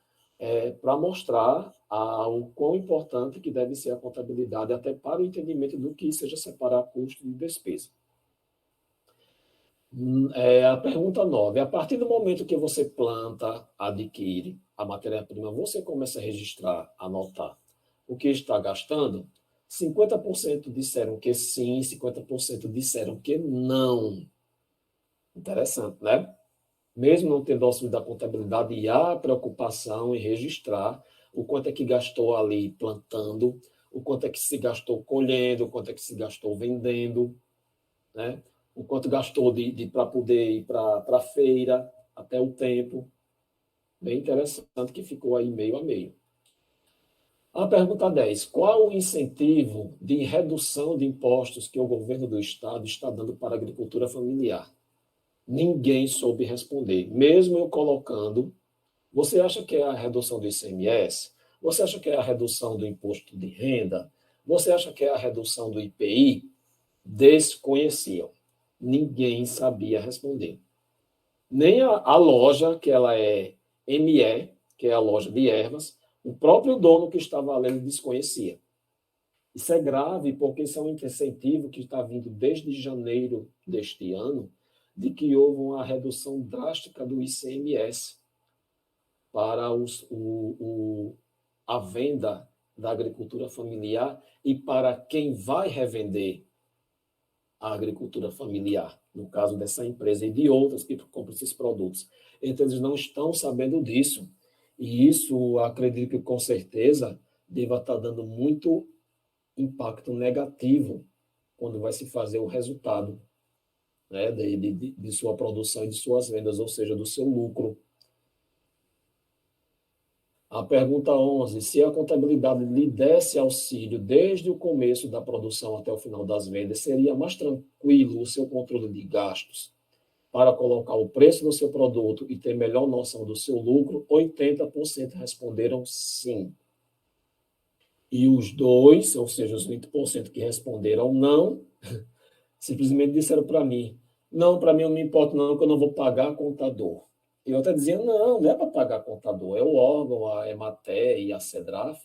para mostrar o quão importante que deve ser a contabilidade, até para o entendimento do que seja separar custo de despesa. A pergunta 9. A partir do momento que você planta, adquire a matéria-prima, você começa a registrar, anotar o que está gastando? 50% disseram que sim, 50% disseram que não. Interessante, né? Mesmo não tendo auxílio da contabilidade, e há preocupação em registrar o quanto é que gastou ali plantando, o quanto é que se gastou colhendo, o quanto é que se gastou vendendo, né? O quanto gastou para poder ir para a feira, até o tempo. Bem interessante que ficou aí meio a meio. A pergunta 10. Qual o incentivo de redução de impostos que o governo do Estado está dando para a agricultura familiar? Ninguém soube responder. Mesmo eu colocando, você acha que é a redução do ICMS? Você acha que é a redução do imposto de renda? Você acha que é a redução do IPI? Desconheciam. Ninguém sabia responder. Nem a loja, que ela é ME, que é a loja de ervas, o próprio dono que estava lendo desconhecia. Isso é grave, porque isso é um incentivo que está vindo desde janeiro deste ano, de que houve uma redução drástica do ICMS para a venda da agricultura familiar e para quem vai revender a agricultura familiar, no caso dessa empresa e de outras que compram esses produtos. Então, eles não estão sabendo disso. E isso, acredito que, com certeza, deva estar dando muito impacto negativo quando vai se fazer o resultado, né, de sua produção e de suas vendas, ou seja, do seu lucro. A pergunta 11, se a contabilidade lhe desse auxílio desde o começo da produção até o final das vendas, seria mais tranquilo o seu controle de gastos para colocar o preço do seu produto e ter melhor noção do seu lucro? 80% responderam sim. E os dois, ou seja, os 20% que responderam não, simplesmente disseram para mim, não, para mim não me importa não, que eu não vou pagar contador. E eu até dizia, não é para pagar contador, é o órgão, a Emater e a Cedraf,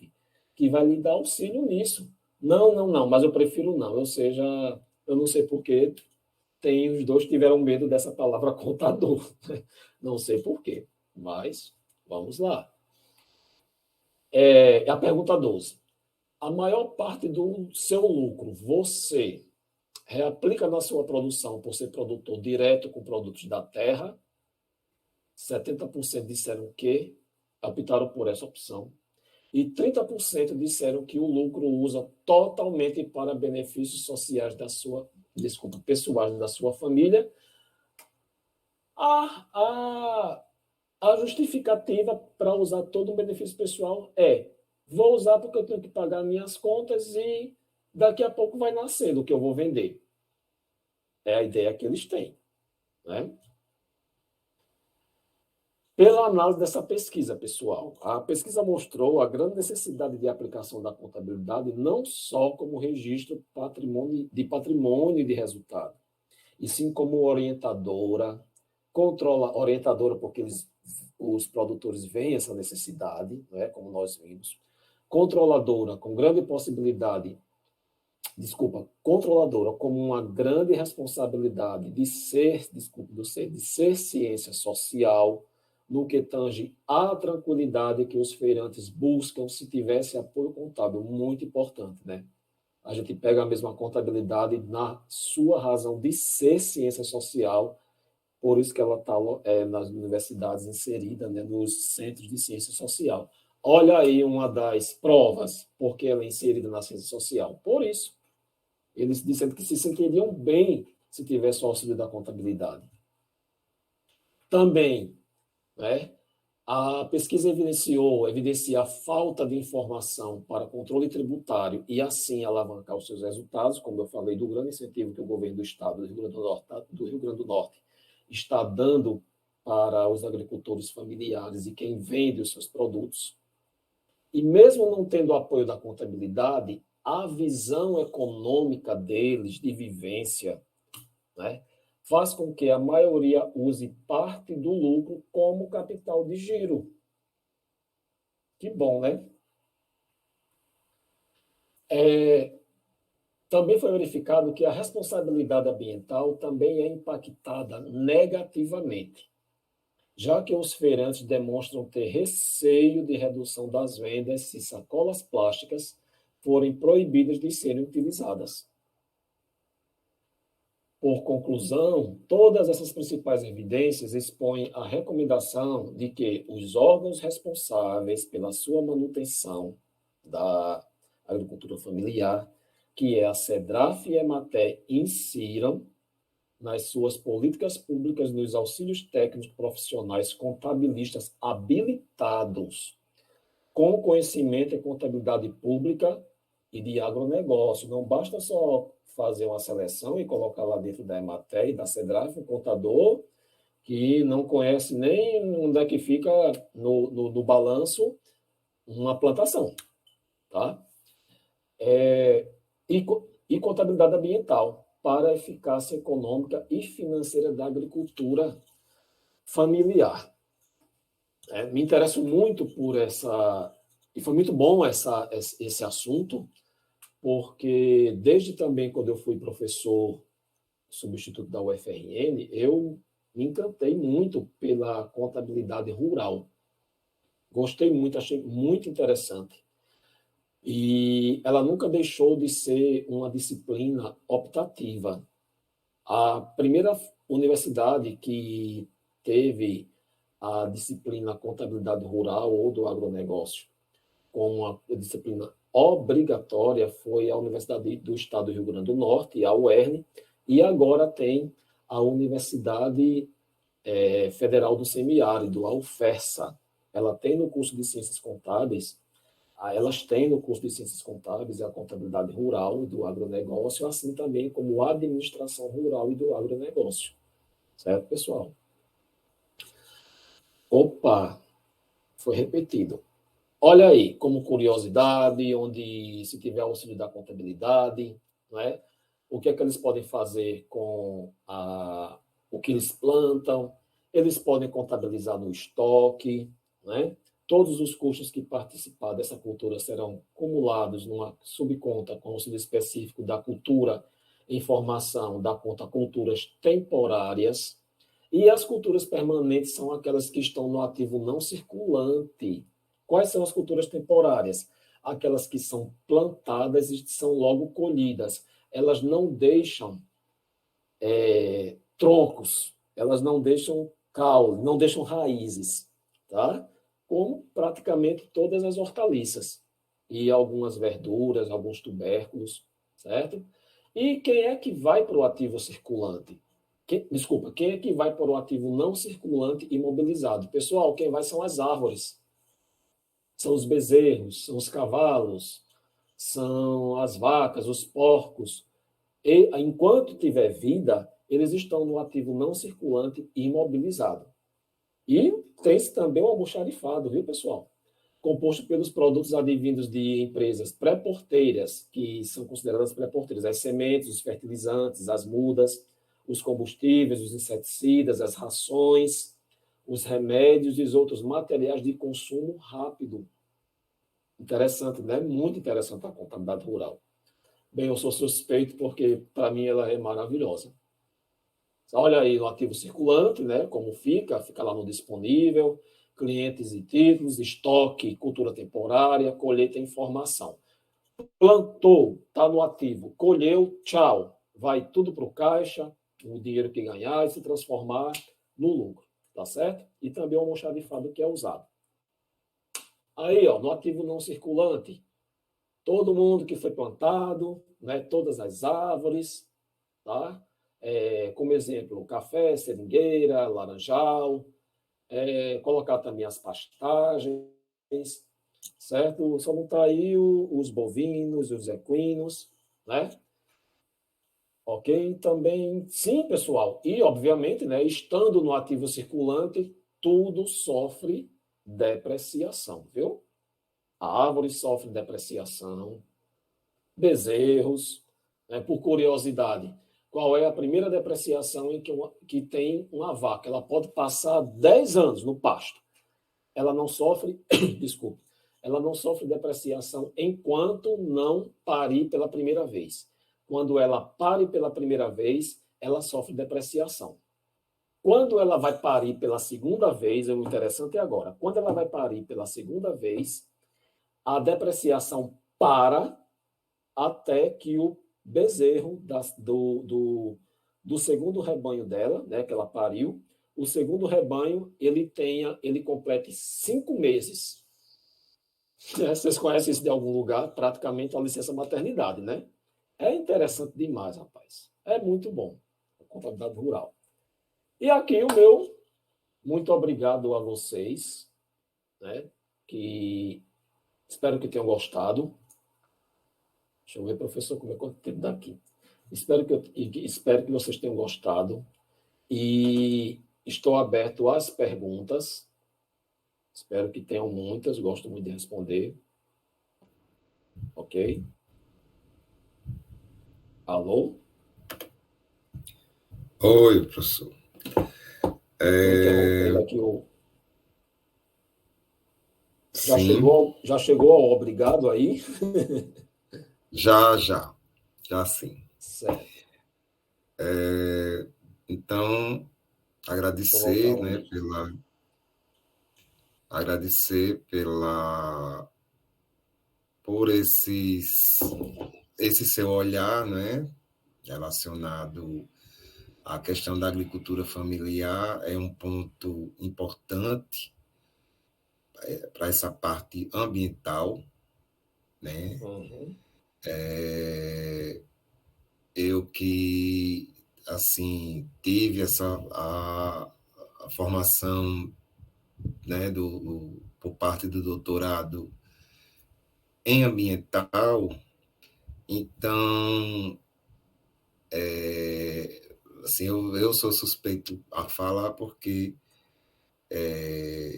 que vai lhe dar auxílio nisso. Não, mas eu prefiro não. Ou seja, eu não sei por que os dois tiveram medo dessa palavra contador. Não sei por quê, mas vamos lá. A pergunta 12. A maior parte do seu lucro, você reaplica na sua produção por ser produtor direto com produtos da terra? 70% disseram que optaram por essa opção. E 30% disseram que o lucro usa totalmente para benefícios sociais pessoais da sua família. A justificativa para usar todo o benefício pessoal vou usar porque eu tenho que pagar minhas contas e daqui a pouco vai nascer do que eu vou vender. É a ideia que eles têm, né? Pela análise dessa pesquisa, pessoal, a pesquisa mostrou a grande necessidade de aplicação da contabilidade não só como registro de patrimônio e de resultado, e sim como orientadora porque os produtores veem essa necessidade, né, como nós vimos, controladora como uma grande responsabilidade de ser ciência social, no que tange à tranquilidade que os feirantes buscam se tivesse apoio contábil, muito importante, né? A gente pega a mesma contabilidade na sua razão de ser ciência social, por isso que ela está nas universidades inserida, né, nos centros de ciência social. Olha aí uma das provas porque ela é inserida na ciência social. Por isso, eles disseram que se sentiriam bem se tivesse o auxílio da contabilidade. Também, né, a pesquisa evidencia a falta de informação para controle tributário e, assim, alavancar os seus resultados, como eu falei, do grande incentivo que o governo do Estado do Rio Grande do Norte está dando para os agricultores familiares e quem vende os seus produtos. E mesmo não tendo apoio da contabilidade, a visão econômica deles, de vivência, né, faz com que a maioria use parte do lucro como capital de giro. Que bom, né? Também foi verificado que a responsabilidade ambiental também é impactada negativamente, já que os feirantes demonstram ter receio de redução das vendas se sacolas plásticas forem proibidas de serem utilizadas. Por conclusão, todas essas principais evidências expõem a recomendação de que os órgãos responsáveis pela sua manutenção da agricultura familiar, que é a Cedraf e a Emater, insiram nas suas políticas públicas nos auxílios técnicos profissionais contabilistas habilitados, com conhecimento em contabilidade pública e de agronegócio. Não basta só fazer uma seleção e colocar lá dentro da Emater e da Cedraf um contador que não conhece nem onde é que fica no balanço uma plantação, tá? E contabilidade ambiental para a eficácia econômica e financeira da agricultura familiar. Me interesso muito por essa... E foi muito bom esse assunto, porque desde também quando eu fui professor substituto da UFRN, eu me encantei muito pela contabilidade rural. Gostei muito, achei muito interessante. E ela nunca deixou de ser uma disciplina optativa. A primeira universidade que teve a disciplina contabilidade rural ou do agronegócio como uma disciplina obrigatória foi a Universidade do Estado do Rio Grande do Norte, a UERN, e agora tem a Universidade Federal do Semiárido, a UFERSA. Ela tem no curso de Ciências Contábeis, elas têm no curso de Ciências Contábeis a contabilidade rural e do agronegócio, assim também como a administração rural e do agronegócio. Certo, pessoal? Opa, foi repetido. Olha aí, como curiosidade, onde se tiver auxílio da contabilidade, né? O que é que eles podem fazer com o que eles plantam, eles podem contabilizar no estoque, né? Todos os custos que participar dessa cultura serão acumulados numa subconta com auxílio específico da cultura em formação da conta culturas temporárias, e as culturas permanentes são aquelas que estão no ativo não circulante. Quais são as culturas temporárias? Aquelas que são plantadas e são logo colhidas. Elas não deixam troncos, elas não deixam caule, não deixam raízes, tá? Como praticamente todas as hortaliças e algumas verduras, alguns tubérculos, certo? E quem é que vai para o ativo circulante? Quem é que vai para o ativo não circulante imobilizado? Pessoal, quem vai são as árvores. São os bezerros, são os cavalos, são as vacas, os porcos. E, enquanto tiver vida, eles estão no ativo não circulante imobilizado. E tem-se também o almoxarifado, viu, pessoal? Composto pelos produtos advindos de empresas pré-porteiras, que são consideradas pré-porteiras, as sementes, os fertilizantes, as mudas, os combustíveis, os inseticidas, as rações, os remédios e os outros materiais de consumo rápido. Interessante, né? Muito interessante a contabilidade rural. Bem, eu sou suspeito porque, para mim, ela é maravilhosa. Olha aí no ativo circulante, né? Como fica lá no disponível, clientes e títulos, estoque, cultura temporária, colheita e informação. Plantou, está no ativo, colheu, tchau. Vai tudo para o caixa, o dinheiro que ganhar e se transformar no lucro, tá certo? E também o almoxarifado que é usado. Aí, ó, no ativo não circulante, todo mundo que foi plantado, né, todas as árvores, tá? Como exemplo, café, seringueira, laranjal, colocar também as pastagens, certo? Só não está aí os bovinos, os equinos, né? Ok? Também, sim, pessoal. E, obviamente, né, estando no ativo circulante, tudo sofre depreciação, viu? A árvore sofre depreciação, bezerros, né? Por curiosidade, qual é a primeira depreciação em que tem uma vaca? Ela pode passar 10 anos no pasto. Ela não sofre, desculpe, ela não sofre depreciação enquanto não parir pela primeira vez. Quando ela pare pela primeira vez, ela sofre depreciação. Quando ela vai parir pela segunda vez, o interessante é agora, quando ela vai parir pela segunda vez, a depreciação para até que o bezerro do segundo rebanho dela, né, que ela pariu, o segundo rebanho, ele complete 5 meses. Vocês conhecem isso de algum lugar? Praticamente a licença maternidade, né? É interessante demais, rapaz. É muito bom. A contabilidade rural. E aqui o meu muito obrigado a vocês, né? Que espero que tenham gostado. Deixa eu ver, professor, como é quanto tempo daqui. Espero que vocês tenham gostado. E estou aberto às perguntas. Espero que tenham muitas. Gosto muito de responder. Ok? Alô? Oi, professor. Estou interrompendo aqui o... Sim, Já chegou ao obrigado aí? já sim. Certo. Então, Vou voltar agradecer, ao né, vídeo. por esse seu olhar, né, relacionado A questão da agricultura familiar é um ponto importante para essa parte ambiental, né? Uhum. Eu que, assim, tive a formação, né, por parte do doutorado em ambiental, então, assim, eu sou suspeito a falar porque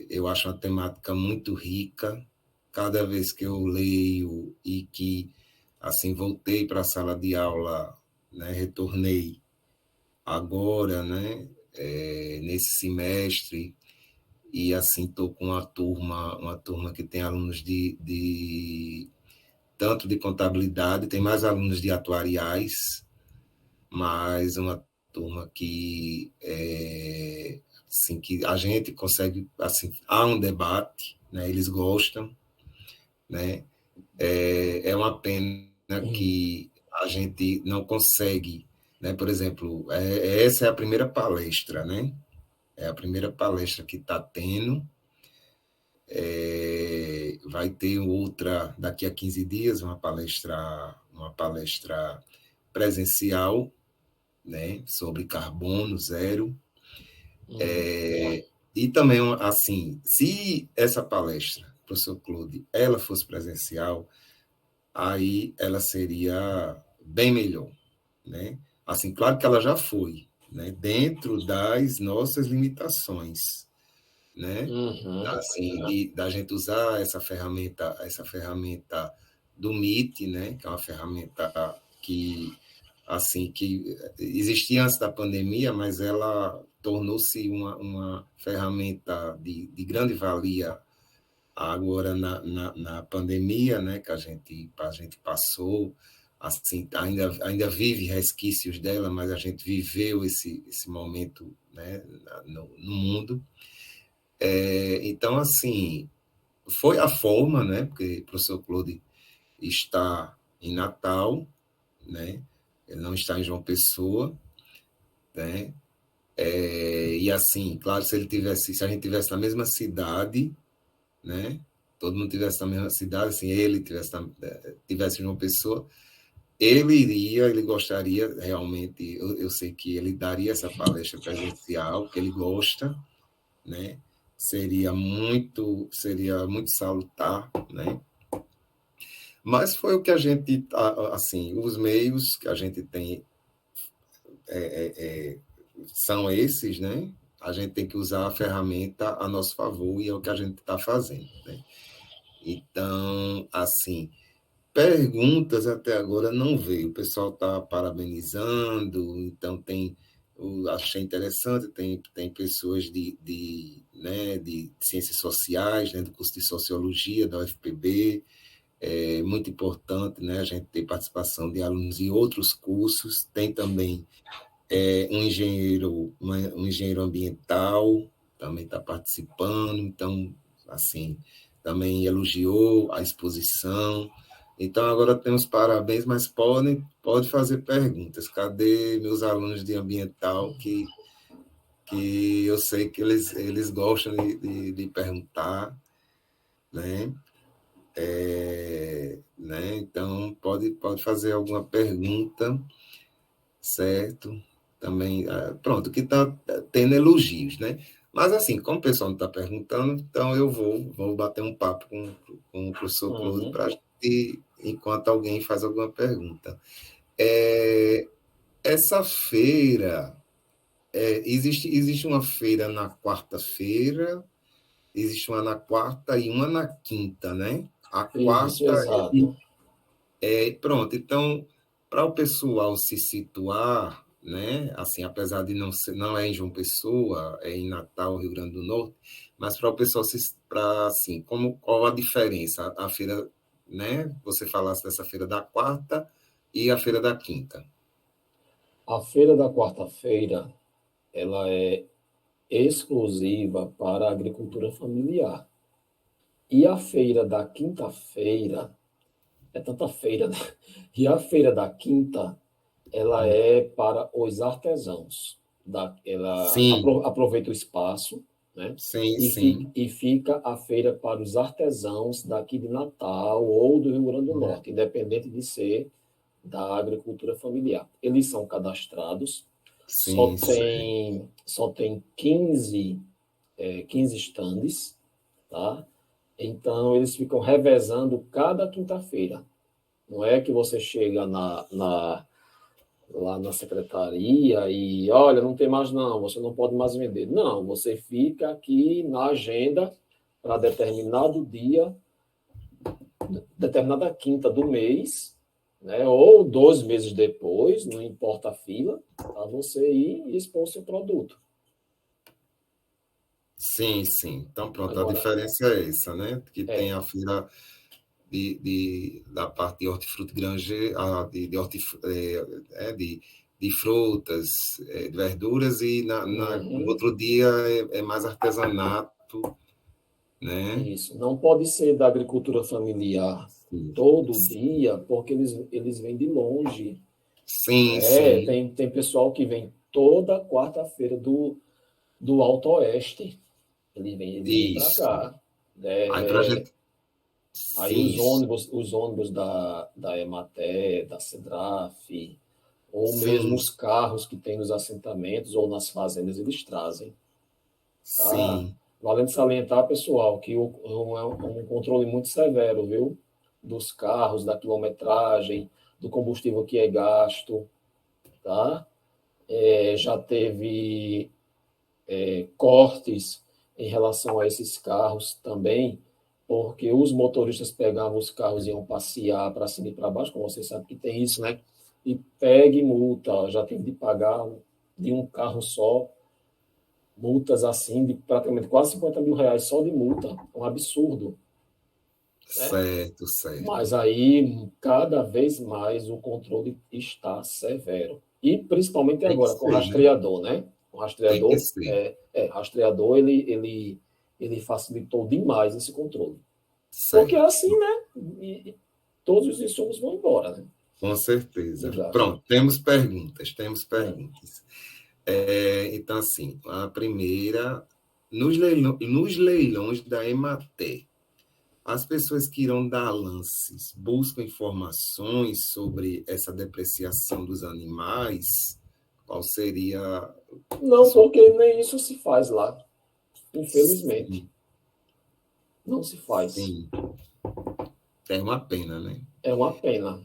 eu acho uma temática muito rica. Cada vez que eu leio e que, assim, voltei para a sala de aula, né, retornei agora, né, nesse semestre, e assim estou com uma turma que tem alunos tanto de contabilidade, tem mais alunos de atuariais, mas uma turma assim, que a gente consegue, assim, há um debate, né, eles gostam, né, é uma pena que a gente não consegue, né, por exemplo, essa é a primeira palestra, né, é a primeira palestra que está tendo. Vai ter outra daqui a 15 dias, uma palestra presencial, né, sobre carbono zero. E também, assim, se essa palestra, professor Claude, ela fosse presencial, aí ela seria bem melhor, né? Assim, claro que ela já foi, né, dentro das nossas limitações, né? Uhum. Assim, da gente usar essa ferramenta do Meet, né? Que é uma ferramenta que, assim, que existia antes da pandemia, mas ela tornou-se uma ferramenta de grande valia agora na pandemia, né? Que a gente passou, assim, ainda vive resquícios dela, mas a gente viveu esse momento, né? No mundo. Então, assim, foi a forma, né? Porque o professor Claude está em Natal, né? Ele não está em João Pessoa, né? E assim, claro, se a gente tivesse na mesma cidade, né? Todo mundo tivesse na mesma cidade, assim, ele tivesse em João Pessoa, ele gostaria realmente, eu sei que ele daria essa palestra presencial, que ele gosta, né? Seria muito salutar, né? Mas foi o que a gente, assim, os meios que a gente tem são esses, né? A gente tem que usar a ferramenta a nosso favor e é o que a gente está fazendo, né? Então, assim, perguntas até agora não veio. O pessoal está parabenizando, então achei interessante, tem pessoas né, de ciências sociais, né, do curso de sociologia da UFPB. É muito importante, né, a gente ter participação de alunos em outros cursos. Tem também um engenheiro ambiental, também está participando, então, assim, também elogiou a exposição. Então, agora temos parabéns, mas pode fazer perguntas. Cadê meus alunos de ambiental que eu sei que eles gostam de perguntar, né? Né? Então, pode fazer alguma pergunta, certo? Também, pronto, que está tendo elogios, né? Mas, assim, como o pessoal não está perguntando, então eu vou bater um papo com o professor Claude Uhum. para enquanto alguém faz alguma pergunta. Essa feira, existe uma feira na quarta-feira, existe uma na quarta e uma na quinta, né? A Isso, quarta exato. pronto, então, para o pessoal se situar, né, assim, apesar de não é em João Pessoa, é em Natal, Rio Grande do Norte, mas para o pessoal para assim, qual a diferença? A feira, né, você falasse dessa feira da quarta e a feira da quinta. A feira da quarta-feira, ela é exclusiva para a agricultura familiar. E a feira da quinta-feira, é tanta feira, né? E a feira da quinta ela é para os artesãos. Ela Sim, aproveita o espaço, né? sim, E sim. fica a feira para os artesãos daqui de Natal ou do Rio Grande do Norte, independente de ser da agricultura familiar. Eles são cadastrados, Sim, sim. só tem 15 estandes, tá? Então, eles ficam revezando cada quinta-feira. Não é que você chega lá na secretaria e, olha, não tem mais não, você não pode mais vender. Não, você fica aqui na agenda para determinado dia, determinada quinta do mês, né, ou 2 meses depois, não importa a fila, para você ir e expor o seu produto. Sim, sim. Então, pronto, a Agora, diferença é essa, né? Que tem é, a feira da parte de hortifruti granger, de frutas, de verduras, e no uhum, outro dia é mais artesanato, né? isso. Não pode ser da agricultura familiar Sim, todo dia, porque eles vêm de longe. sim, É, sim. tem pessoal que vem toda quarta-feira do Alto Oeste. Eles vêm para Isso. cá. Aí para É, gente. aí Sim, isso. os ônibus da Emater, da Cedraf, ou mesmo Sim, os carros que tem nos assentamentos ou nas fazendas, eles trazem. Tá? sim. Valendo salientar, pessoal, que é um controle muito severo, viu? Dos carros, da quilometragem, do combustível que é gasto, tá? Já teve cortes em relação a esses carros também, porque os motoristas pegavam os carros e iam passear para cima e para baixo, como você sabe que tem isso, né? E pega e multa, já tive de pagar de um carro só, multas assim de praticamente quase 50 mil reais só de multa, um absurdo, né? Certo, certo. Mas aí, cada vez mais, o controle está severo. E principalmente Tem que agora com ser, né? rastreador, né? O Tem que rastreador, ser. rastreador, ele facilitou demais esse controle. Porque é Certo. assim, né? E todos os insumos vão embora, né? Com certeza. Do gasto. Pronto, temos perguntas, temos Hum. perguntas. Então, assim, a primeira, nos leilões da Emater, as pessoas que irão dar lances buscam informações sobre essa depreciação dos animais? Qual seria a Não, sua... porque nem isso se faz lá, infelizmente. Sim, Não se faz. sim, é uma pena, né? É uma pena.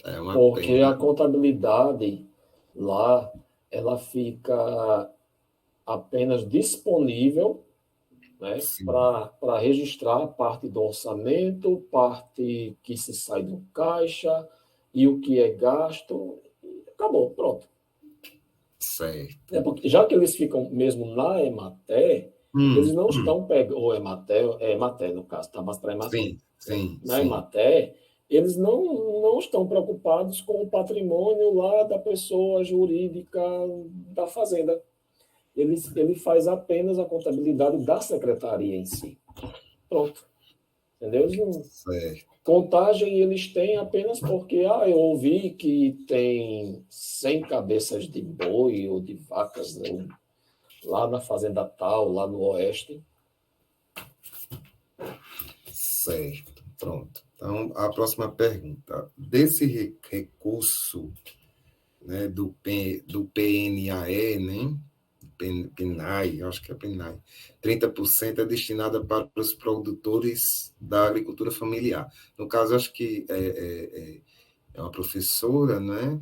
É uma Porque a pena. contabilidade lá, ela fica apenas disponível, né, Sim, para registrar a parte do orçamento, parte que se sai do caixa e o que é gasto. Acabou, pronto. certo. É porque, já que eles ficam mesmo na Emater, eles não estão pegando, ou Emater no caso, está mais para Emater, Sim, né? sim, Na sim. Emater, eles não estão preocupados com o patrimônio lá da pessoa jurídica da fazenda. Ele faz apenas a contabilidade da secretaria em si. Pronto. Entendeu? Certo. Contagem eles têm apenas porque eu ouvi que tem 100 cabeças de boi ou de vacas, né, lá na fazenda tal, lá no oeste. Certo, pronto. Então, a próxima pergunta. Desse recurso, né, do PNAE, né, PNAE, acho que é PNAE, 30% é destinada para os produtores da agricultura familiar. No caso, acho que é uma professora, né,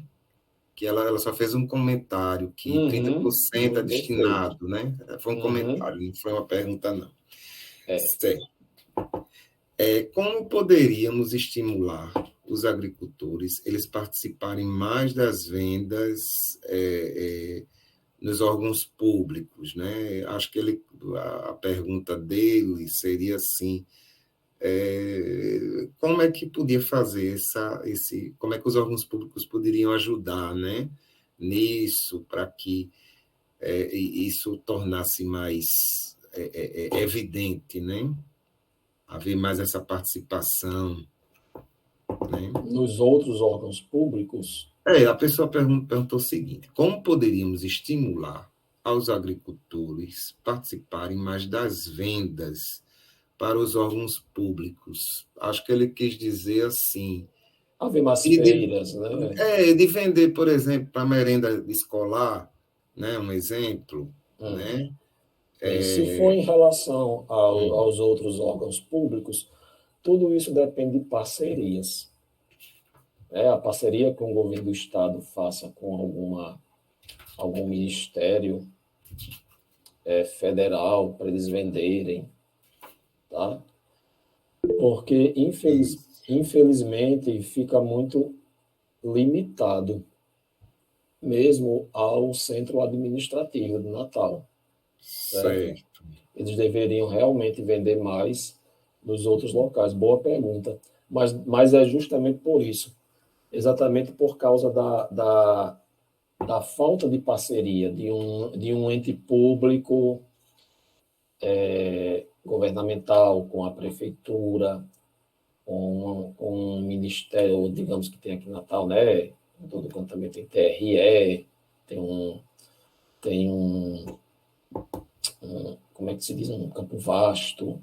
que ela só fez um comentário que Uhum, 30% é muito bem feito. destinado, né? Foi um Uhum, comentário, não foi uma pergunta, não. é. Certo. Como poderíamos estimular os agricultores eles participarem mais das vendas nos órgãos públicos, né? Acho que a pergunta dele seria assim: como é que podia fazer como é que os órgãos públicos poderiam ajudar, né? Nisso para que isso tornasse mais evidente, né? Haver mais essa participação, né? Nos outros órgãos públicos, A pessoa perguntou o seguinte: como poderíamos estimular aos agricultores participarem mais das vendas para os órgãos públicos? Acho que ele quis dizer assim, Haver mais de, feiras, né? de vender, por exemplo, para merenda escolar, né, um exemplo, né? Bem, se for em relação aos outros órgãos públicos, tudo isso depende de parcerias. A parceria que o governo do Estado faça com algum ministério federal para eles venderem, tá? Porque, infelizmente, fica muito limitado mesmo ao centro administrativo de Natal, certo? Certo. Eles deveriam realmente vender mais nos outros locais. Boa pergunta. Mas é justamente por isso, exatamente por causa da falta de parceria de um ente público governamental com a prefeitura, com um ministério, digamos que tem aqui em Natal, né? Em todo canto também tem TRE, tem como é que se diz, um campo vasto,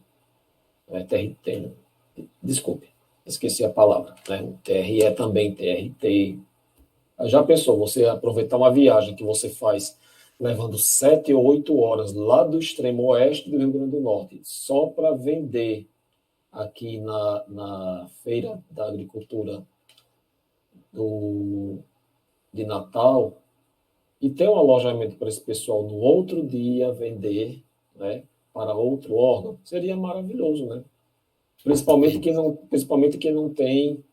né? Desculpe, esqueci a palavra, né? O TRE também, TRT. Já pensou, você aproveitar uma viagem que você faz levando 7 ou 8 horas lá do extremo oeste do Rio Grande do Norte, só para vender aqui na Feira da Agricultura de Natal, e ter um alojamento para esse pessoal no outro dia vender, né, para outro órgão, seria maravilhoso, né? Principalmente que não tem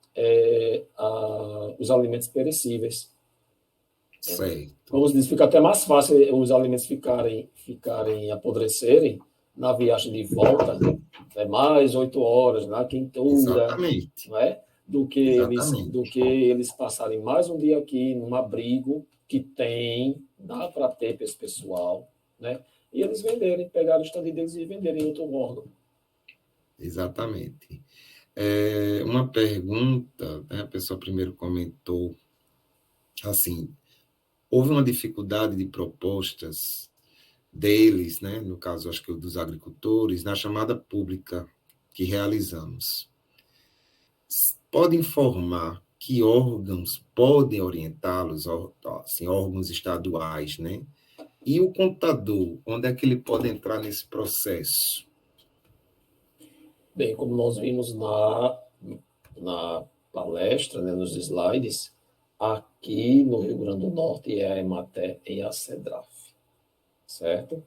os alimentos perecíveis. Certo. Como se diz, fica até mais fácil os alimentos apodrecerem na viagem de volta, mais 8 horas na quentura, Exatamente. não é? Do que eles passarem mais um dia aqui num abrigo que dá para ter para esse pessoal, né? E eles pegarem o stand deles e venderem em outro órgão. Exatamente. Uma pergunta, né, a pessoa primeiro comentou assim, houve uma dificuldade de propostas deles, né, no caso acho que dos agricultores, na chamada pública que realizamos. Pode informar que órgãos podem orientá-los, assim, órgãos estaduais, né? E o contador, onde é que ele pode entrar nesse processo? Bem, como nós vimos na palestra, né, nos slides, aqui no Rio Grande do Norte é a Emater e a CEDRAF, certo?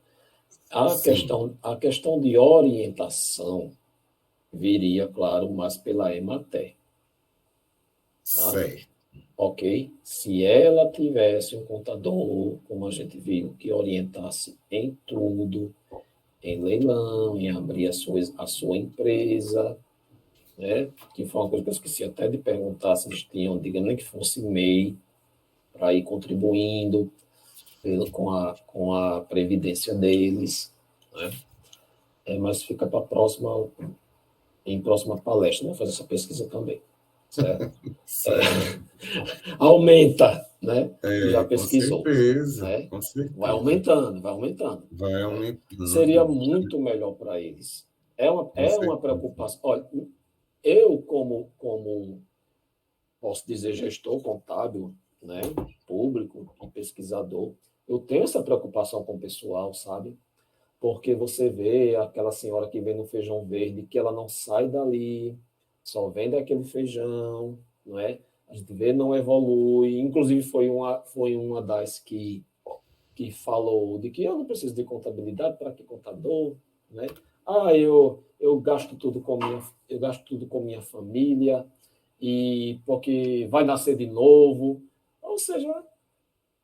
A questão de orientação viria, claro, mais pela Emater. Tá? Certo. Ok? Se ela tivesse um contador, como a gente viu, que orientasse em tudo, em leilão, em abrir a sua empresa, né? Que foi uma coisa que eu esqueci até de perguntar se eles tinham, digamos, nem que fosse MEI, para ir contribuindo com a previdência deles, né? Mas fica para em próxima palestra, vamos fazer essa pesquisa também, certo? Certo. Aumenta, né? Já Com pesquisou, certeza, né? com Vai certeza. aumentando, vai aumentando. Vai Né? Seria aumentando, muito melhor para eles. com É uma certeza. preocupação. Olha, eu, como posso dizer, gestor contábil, né? Público e pesquisador, eu tenho essa preocupação com o pessoal, sabe? Porque você vê aquela senhora que vem no feijão verde, que ela não sai dali, só vende aquele feijão, não é? A gente vê, não evolui. Inclusive, foi uma das que falou de que eu não preciso de contabilidade, para que contador, né? Eu gasto tudo eu gasto tudo com minha família, e porque vai nascer de novo. Ou seja,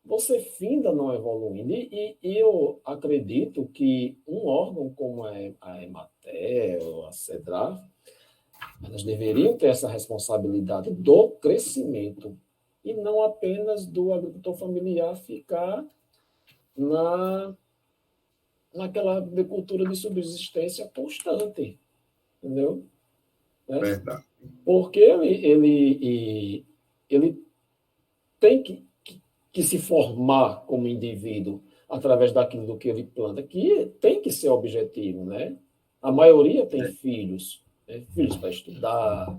você finda não evoluindo. E eu acredito que um órgão como a Emater ou a CEDRAF, elas deveriam ter essa responsabilidade do crescimento e não apenas do agricultor familiar ficar na, naquela agricultura de subsistência constante, entendeu? Né? Verdade. Porque ele tem que se formar como indivíduo através daquilo do que ele planta, que tem que ser objetivo, né? A maioria tem filhos, né? Filhos para estudar,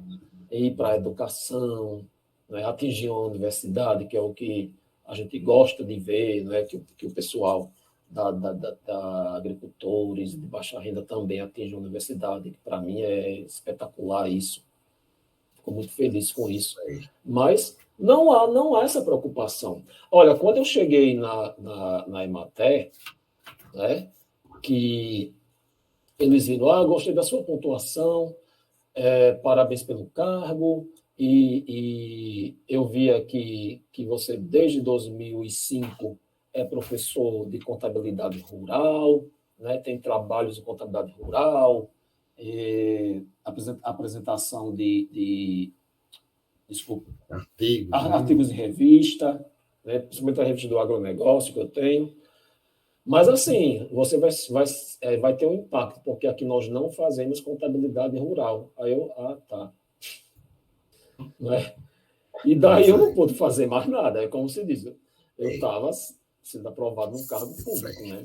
ir para a educação, né? Atingir uma universidade, que é o que a gente gosta de ver, né? Que o pessoal da agricultores de baixa renda também atinge a universidade, que para mim é espetacular isso. Fico muito feliz com isso. Mas não há essa preocupação. Olha, quando eu cheguei na Emater, né, que eles viram, gostei da sua pontuação, parabéns pelo cargo, e eu vi aqui que você, desde 2005, é professor de contabilidade rural, né, tem trabalhos em contabilidade rural, apresentação desculpa, Artigos, né? artigos de revista, né, principalmente a revista do agronegócio que eu tenho. Mas, assim, você vai ter um impacto, porque aqui nós não fazemos contabilidade rural. Aí eu, tá. Né? E daí eu não pude fazer mais nada. É como se diz, eu estava sendo aprovado num cargo público, né?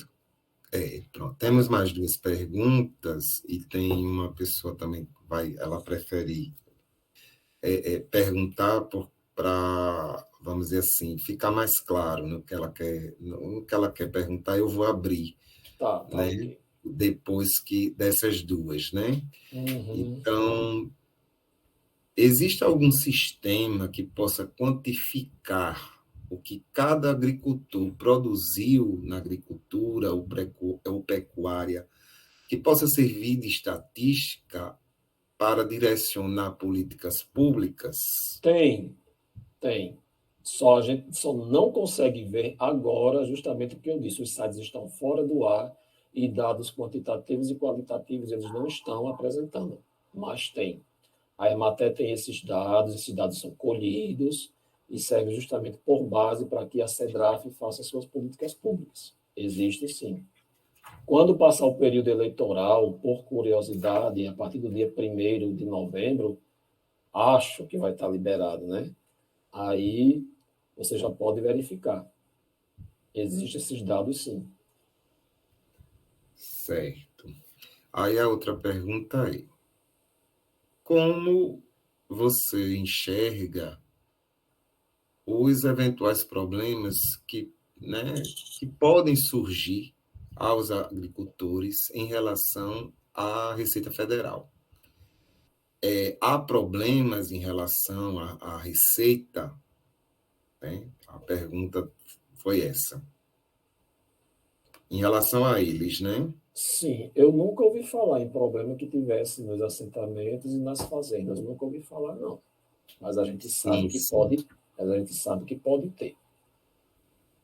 Pronto. Temos mais duas perguntas e tem uma pessoa também que ela prefere perguntar para, vamos dizer assim, ficar mais claro no que ela quer perguntar, eu vou abrir, Tá, né? ok. Depois dessas duas, né? Uhum. Então, existe algum sistema que possa quantificar o que cada agricultor produziu na agricultura ou pecuária, que possa servir de estatística para direcionar políticas públicas? Tem. A gente só não consegue ver agora, justamente o que eu disse, os sites estão fora do ar e dados quantitativos e qualitativos eles não estão apresentando, mas tem. A Emater tem esses dados são colhidos e servem justamente por base para que a CEDRAF faça suas políticas públicas. Existe sim. Quando passar o período eleitoral, por curiosidade, a partir do dia 1º de novembro, acho que vai estar liberado, né? Aí você já pode verificar. Existem esses dados, sim. Certo. Aí a outra pergunta é: como você enxerga os eventuais problemas que podem surgir aos agricultores em relação à Receita Federal? Há problemas em relação à Receita? Né? A pergunta foi essa. Em relação a eles, né? Sim, eu nunca ouvi falar em problema que tivesse nos assentamentos e nas fazendas. Nunca ouvi falar, não. Mas a gente sabe Sim, que sim. pode ter.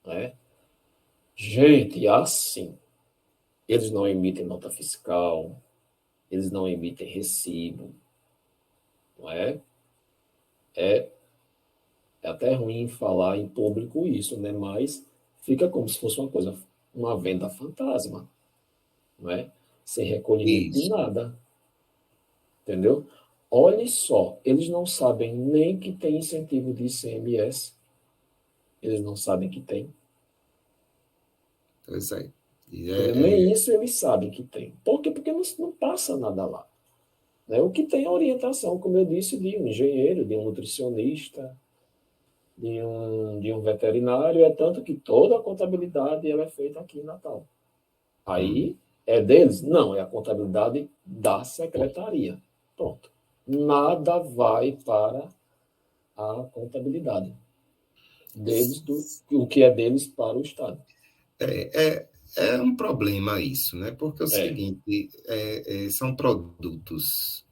Né? Gente, assim, eles não emitem nota fiscal, eles não emitem recibo, não é? É, é até ruim falar em público isso, né? Mas fica como se fosse uma venda fantasma, não é? Sem recolhimento de Isso. nada, entendeu? Olhe só, eles não sabem nem que tem incentivo de ICMS, eles não sabem que tem, Pois é. E entendeu? Nem isso eles sabem que tem. Por quê? Porque não passa nada lá. Né? O que tem é orientação, como eu disse, de um engenheiro, de um nutricionista, de um veterinário, é tanto que toda a contabilidade ela é feita aqui em Natal. Aí é deles? Não, é a contabilidade da secretaria. Pronto. Nada vai para a contabilidade deles, o que é deles para o Estado. É um problema isso, né? Porque é o É, seguinte, são produtos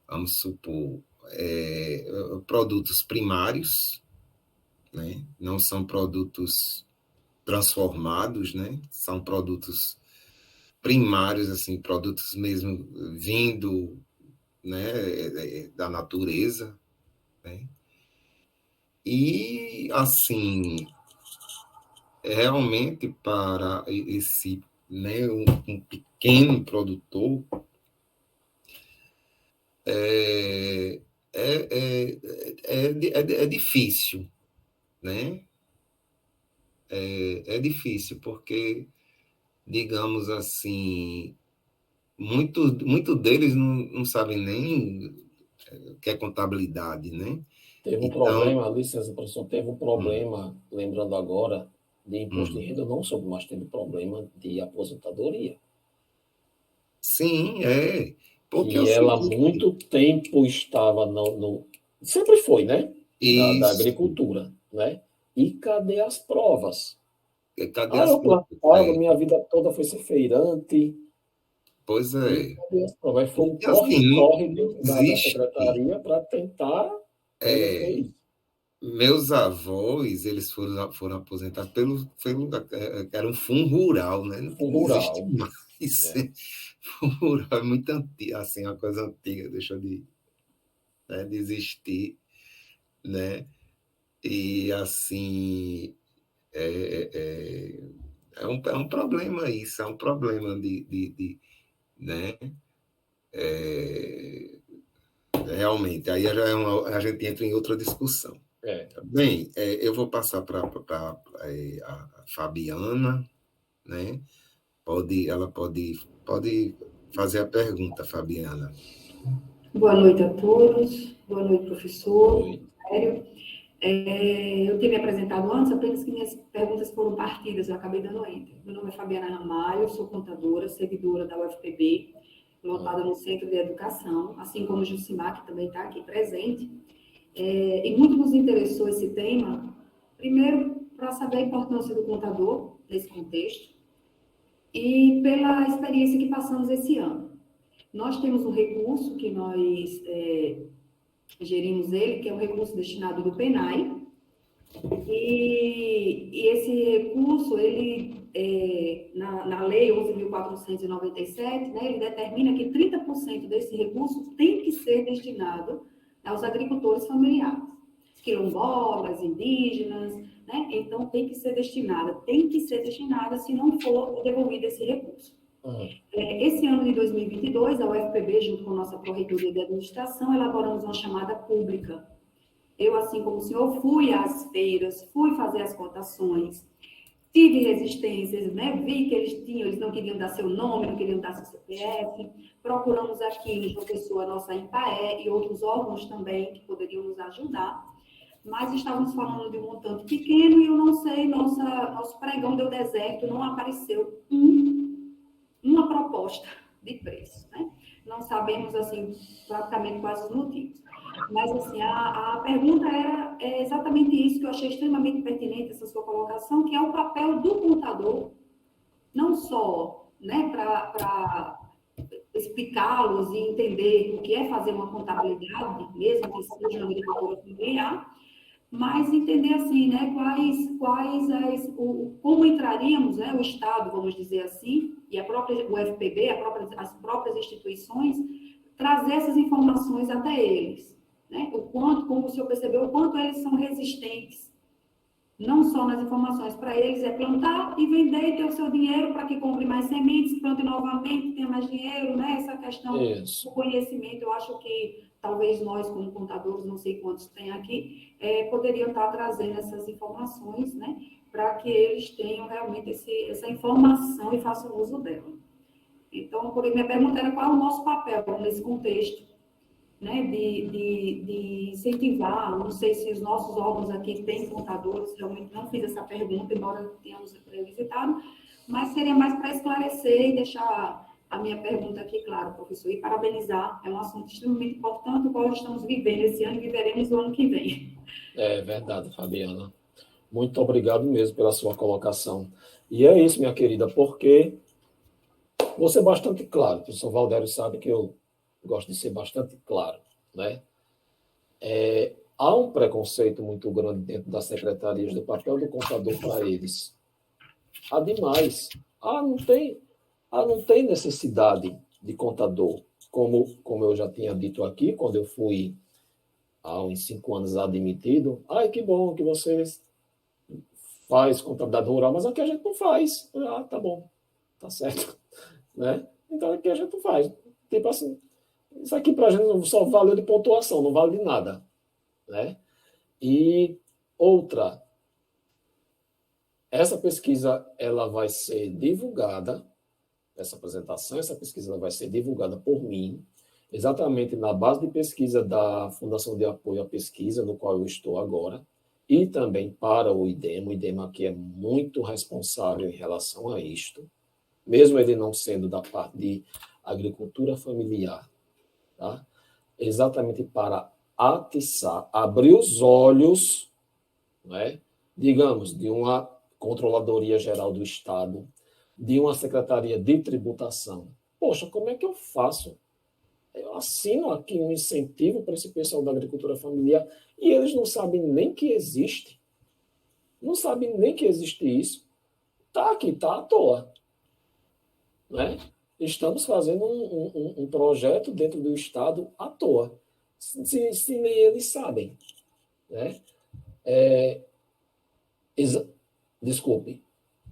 vamos supor, produtos primários, né? Não são produtos transformados, né? São produtos primários, assim, produtos mesmo vindo, né, da natureza, né? E, assim, realmente para esse, né, um pequeno produtor, é, é, é difícil, né? É difícil, porque, digamos assim, muito deles não sabem nem o que é contabilidade, né? Teve um Então, problema, licença, professor, teve um hum, problema, lembrando agora, de imposto de hum. renda, eu não soube, mas teve problema de aposentadoria, Sim, porque é o que ela há seguinte, muito tempo estava sempre foi, né? Da isso, agricultura, né? E cadê as provas? cadê Ah, as eu provas? plantava, minha vida toda foi ser feirante, Pois e é, cadê as provas? Aí foi um porque assim, não corre-corre da existe. secretaria para tentar reverter É, isso. meus avós, eles foram aposentados pelo era um fundo rural, né? Não Um existe rural. mais. É. Fundo rural é muito antigo, assim, uma coisa antiga, deixou de existir, né? E assim, é, é, é um problema isso, é um problema né? É, realmente, aí já a gente entra em outra discussão. É. Bem, eu vou passar para a Fabiana, né? Ela pode fazer a pergunta, Fabiana. Boa noite a todos. Boa noite, professor. Oi. Sério. Eu tinha me apresentado antes, apenas que minhas perguntas foram partidas, eu acabei dando enter. Meu nome é Fabiana Ramalho, sou contadora, servidora da UFPB, lotada no Centro de Educação, assim como o Jucimar, que também está aqui presente. E muito nos interessou esse tema, primeiro, para saber a importância do contador nesse contexto, e pela experiência que passamos esse ano. Nós temos um recurso que nós gerimos ele, que é um recurso destinado do PENAI, e esse recurso, ele, na Lei 11.497, né, ele determina que 30% desse recurso tem que ser destinado aos agricultores familiares, quilombolas, indígenas, né? Então tem que ser destinada, se não for devolvido esse recurso. Esse ano de 2022, a UFPB, junto com a nossa Pró-Reitoria de Administração, elaboramos uma chamada pública. Eu, assim como o senhor, fui às feiras, fui fazer as cotações, tive resistências, né? Vi que eles não queriam dar seu nome, não queriam dar seu CPF. Procuramos aqui em João Pessoa, a nossa EMPAE e outros órgãos também que poderiam nos ajudar, mas estávamos falando de um montante pequeno e eu não sei, nosso pregão deu deserto, não apareceu uma proposta de preço, né? Não sabemos, assim, praticamente quais os motivos. Mas, assim, a pergunta é exatamente isso, que eu achei extremamente pertinente, essa sua colocação, que é o papel do contador, não só, né, para explicá-los e entender o que é fazer uma contabilidade, mesmo que seja uma agricultura familiar, mas entender assim, né, como entraríamos, né, o Estado, vamos dizer assim, e a própria UFPB, as próprias instituições, trazer essas informações até eles, né? O quanto, como o senhor percebeu, o quanto eles são resistentes, não só nas informações, para eles é plantar e vender e ter o seu dinheiro para que compre mais sementes, plante novamente, tenha mais dinheiro, né? Essa questão Isso. do conhecimento, eu acho que talvez nós, como contadores, não sei quantos tem aqui, poderiam estar trazendo essas informações, né? Para que eles tenham realmente essa informação e façam uso dela. Então, minha pergunta era qual é o nosso papel nesse contexto, né, de incentivar, não sei se os nossos órgãos aqui têm contadores, realmente não fiz essa pergunta, embora tenhamos visitado, mas seria mais para esclarecer e deixar a minha pergunta aqui clara, professor, e parabenizar, é um assunto extremamente importante, o qual estamos vivendo esse ano e viveremos o ano que vem. É verdade, Fabiana. Muito obrigado mesmo pela sua colocação. E é isso, minha querida, porque vou ser bastante claro, o professor Valdério sabe que eu gosto de ser bastante claro, né? Há um preconceito muito grande dentro das secretarias do papel do contador para eles. Há demais. Não tem necessidade de contador. Como eu já tinha dito aqui, quando eu fui há uns 5 anos admitido, ai, que bom que você faz contabilidade rural, mas aqui a gente não faz. Ah, tá bom, tá certo. Né? Então aqui a gente não faz. Tipo assim, isso aqui para a gente só valeu de pontuação, não vale de nada. Né? E outra, Essa pesquisa ela vai ser divulgada, essa apresentação, essa pesquisa ela vai ser divulgada por mim, exatamente na base de pesquisa da Fundação de Apoio à Pesquisa, no qual eu estou agora, e também para o IDEMA que é muito responsável em relação a isto, mesmo ele não sendo da parte de agricultura familiar, tá? Exatamente para atiçar, abrir os olhos, né, digamos, de uma Controladoria Geral do Estado, de uma Secretaria de Tributação. Poxa, como é que eu faço? Eu assino aqui um incentivo para esse pessoal da agricultura familiar e eles não sabem nem que existe. Não sabem nem que existe isso. Está aqui, está à toa. Né? Estamos fazendo um projeto dentro do Estado à toa. Se nem eles sabem. Né? Desculpe.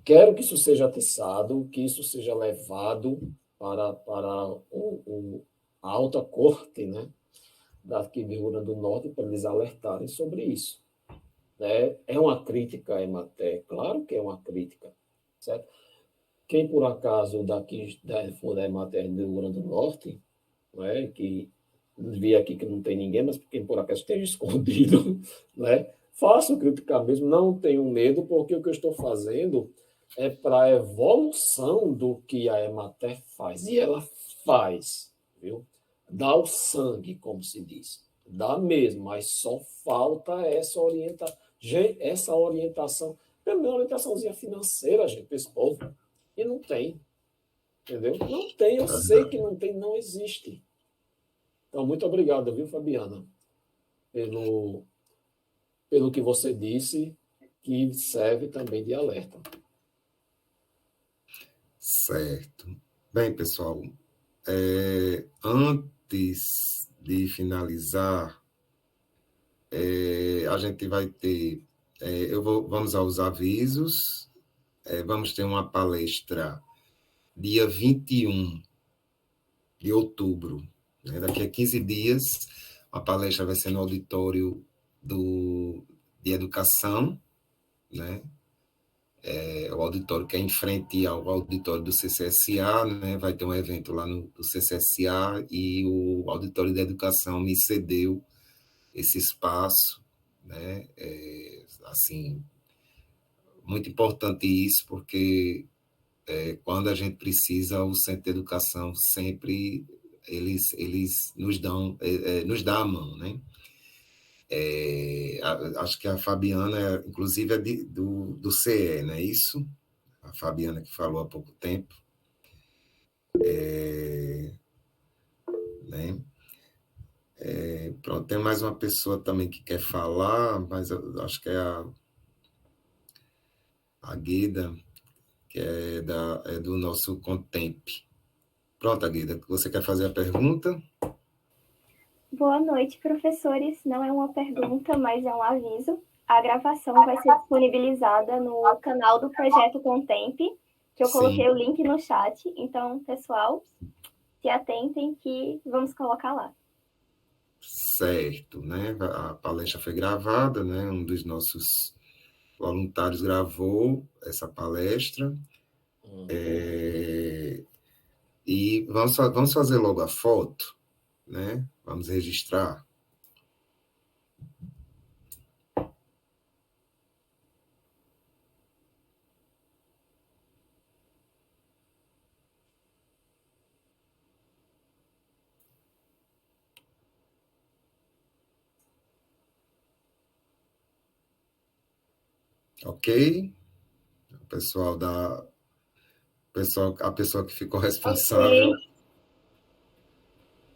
Quero que isso seja atiçado, que isso seja levado para a alta corte, né, daqui do Rio Grande do Norte, para eles alertarem sobre isso. Né? É uma crítica à Emater, claro que é uma crítica, certo? Quem, por acaso, daqui for da Emater do Rio Grande do Norte, né, que vi aqui que não tem ninguém, mas quem, por acaso, esteja escondido, né, faço crítica mesmo, não tenho medo, porque o que eu estou fazendo é para a evolução do que a Emater faz. E ela faz, viu? Dá o sangue, como se diz. Dá mesmo, mas só falta essa orientação, pelo menos orientaçãozinha financeira, gente, para esse povo. E não tem. Entendeu? Não tem, eu sei que não tem, não existe. Então, muito obrigado, viu, Fabiana, pelo que você disse, que serve também de alerta. Certo. Bem, pessoal, antes de finalizar, a gente vai ter, vamos aos avisos, vamos ter uma palestra dia 21 de outubro, né? Daqui a 15 dias, a palestra vai ser no auditório de educação, né? O auditório que é em frente ao auditório do CCSA, né? Vai ter um evento lá no CCSA e o auditório de educação me cedeu esse espaço, né? Assim, muito importante isso, porque quando a gente precisa, o Centro de Educação sempre eles nos dá a mão, né? Acho que a Fabiana, inclusive, é do CE, não é isso? A Fabiana que falou há pouco tempo. Né? Pronto, tem mais uma pessoa também que quer falar, mas eu acho que é a Guida, que é do nosso Contemp. Pronto, Guida, você quer fazer a pergunta? Boa noite, professores. Não é uma pergunta, mas é um aviso. A gravação vai ser disponibilizada no canal do Projeto Contemp, que eu coloquei o link no chat. Então, pessoal, se atentem que vamos colocar lá. Certo, né? A palestra foi gravada, né? Um dos nossos voluntários gravou essa palestra. E vamos fazer logo a foto, né? Vamos registrar. Ok? A pessoa que ficou responsável.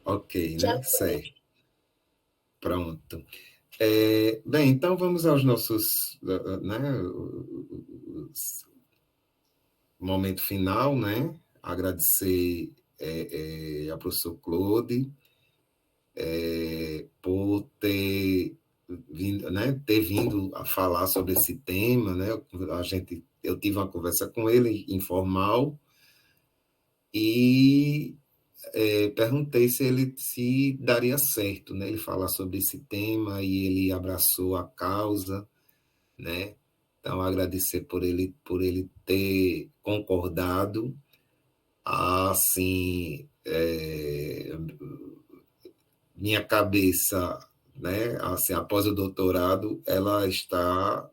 Ok, né? Certo. Pronto. Bem, então vamos aos nossos, né, momento final, né? Agradecer ao professor Claude por ter vindo a falar sobre esse tema, né? Eu tive uma conversa com ele informal e perguntei se daria certo, né? Ele falar sobre esse tema e ele abraçou a causa, né? Então, agradecer por ele ter concordado. Assim, minha cabeça, né, assim, após o doutorado, ela está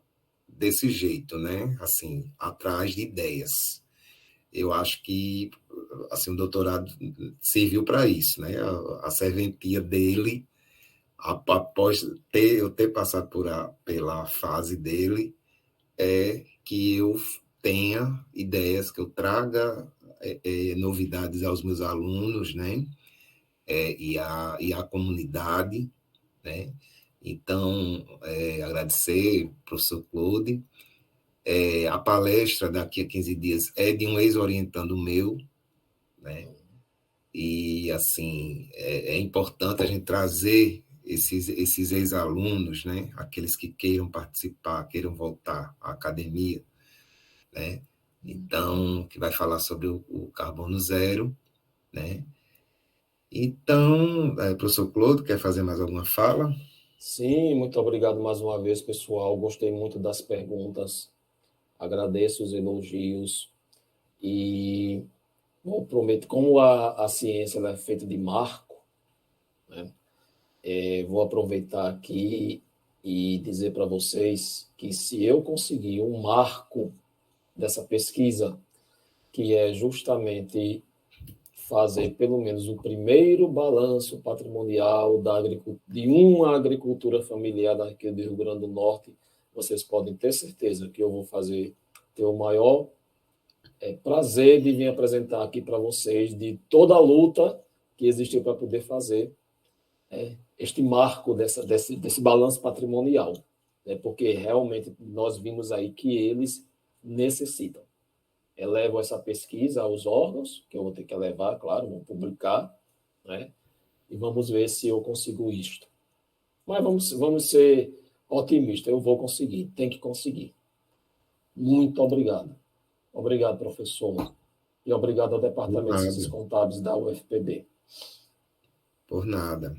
desse jeito, né, assim, atrás de ideias. Eu acho que assim, o doutorado serviu para isso, né? A serventia dele, após eu ter passado pela fase dele, é que eu tenha ideias, que eu traga novidades aos meus alunos, né? E à comunidade, né? Então, agradecer, professor Claude. A palestra daqui a 15 dias é de um ex-orientando meu, né? E, assim, é importante a gente trazer esses ex-alunos, né? Aqueles que queiram participar, queiram voltar à academia, né? Então, que vai falar sobre o carbono zero, né? Então, professor Claude, quer fazer mais alguma fala? Sim, muito obrigado mais uma vez, pessoal. Gostei muito das perguntas. Agradeço os elogios. E eu prometo, como a ciência ela é feita de marco, né? Vou aproveitar aqui e dizer para vocês que se eu conseguir um marco dessa pesquisa, que é justamente fazer pelo menos o primeiro balanço patrimonial de uma agricultura familiar daqui do Rio Grande do Norte, vocês podem ter certeza que eu vou ter o maior prazer de vir apresentar aqui para vocês de toda a luta que existiu para poder fazer este marco desse balanço patrimonial, né? Porque realmente nós vimos aí que eles necessitam. Elevo essa pesquisa aos órgãos, que eu vou ter que levar, claro, vou publicar, né? E vamos ver se eu consigo isto. Mas vamos ser otimistas, eu vou conseguir, tem que conseguir. Muito obrigado. Obrigado, professor. E obrigado ao Departamento de Ciências Contábeis da UFPB. Por nada.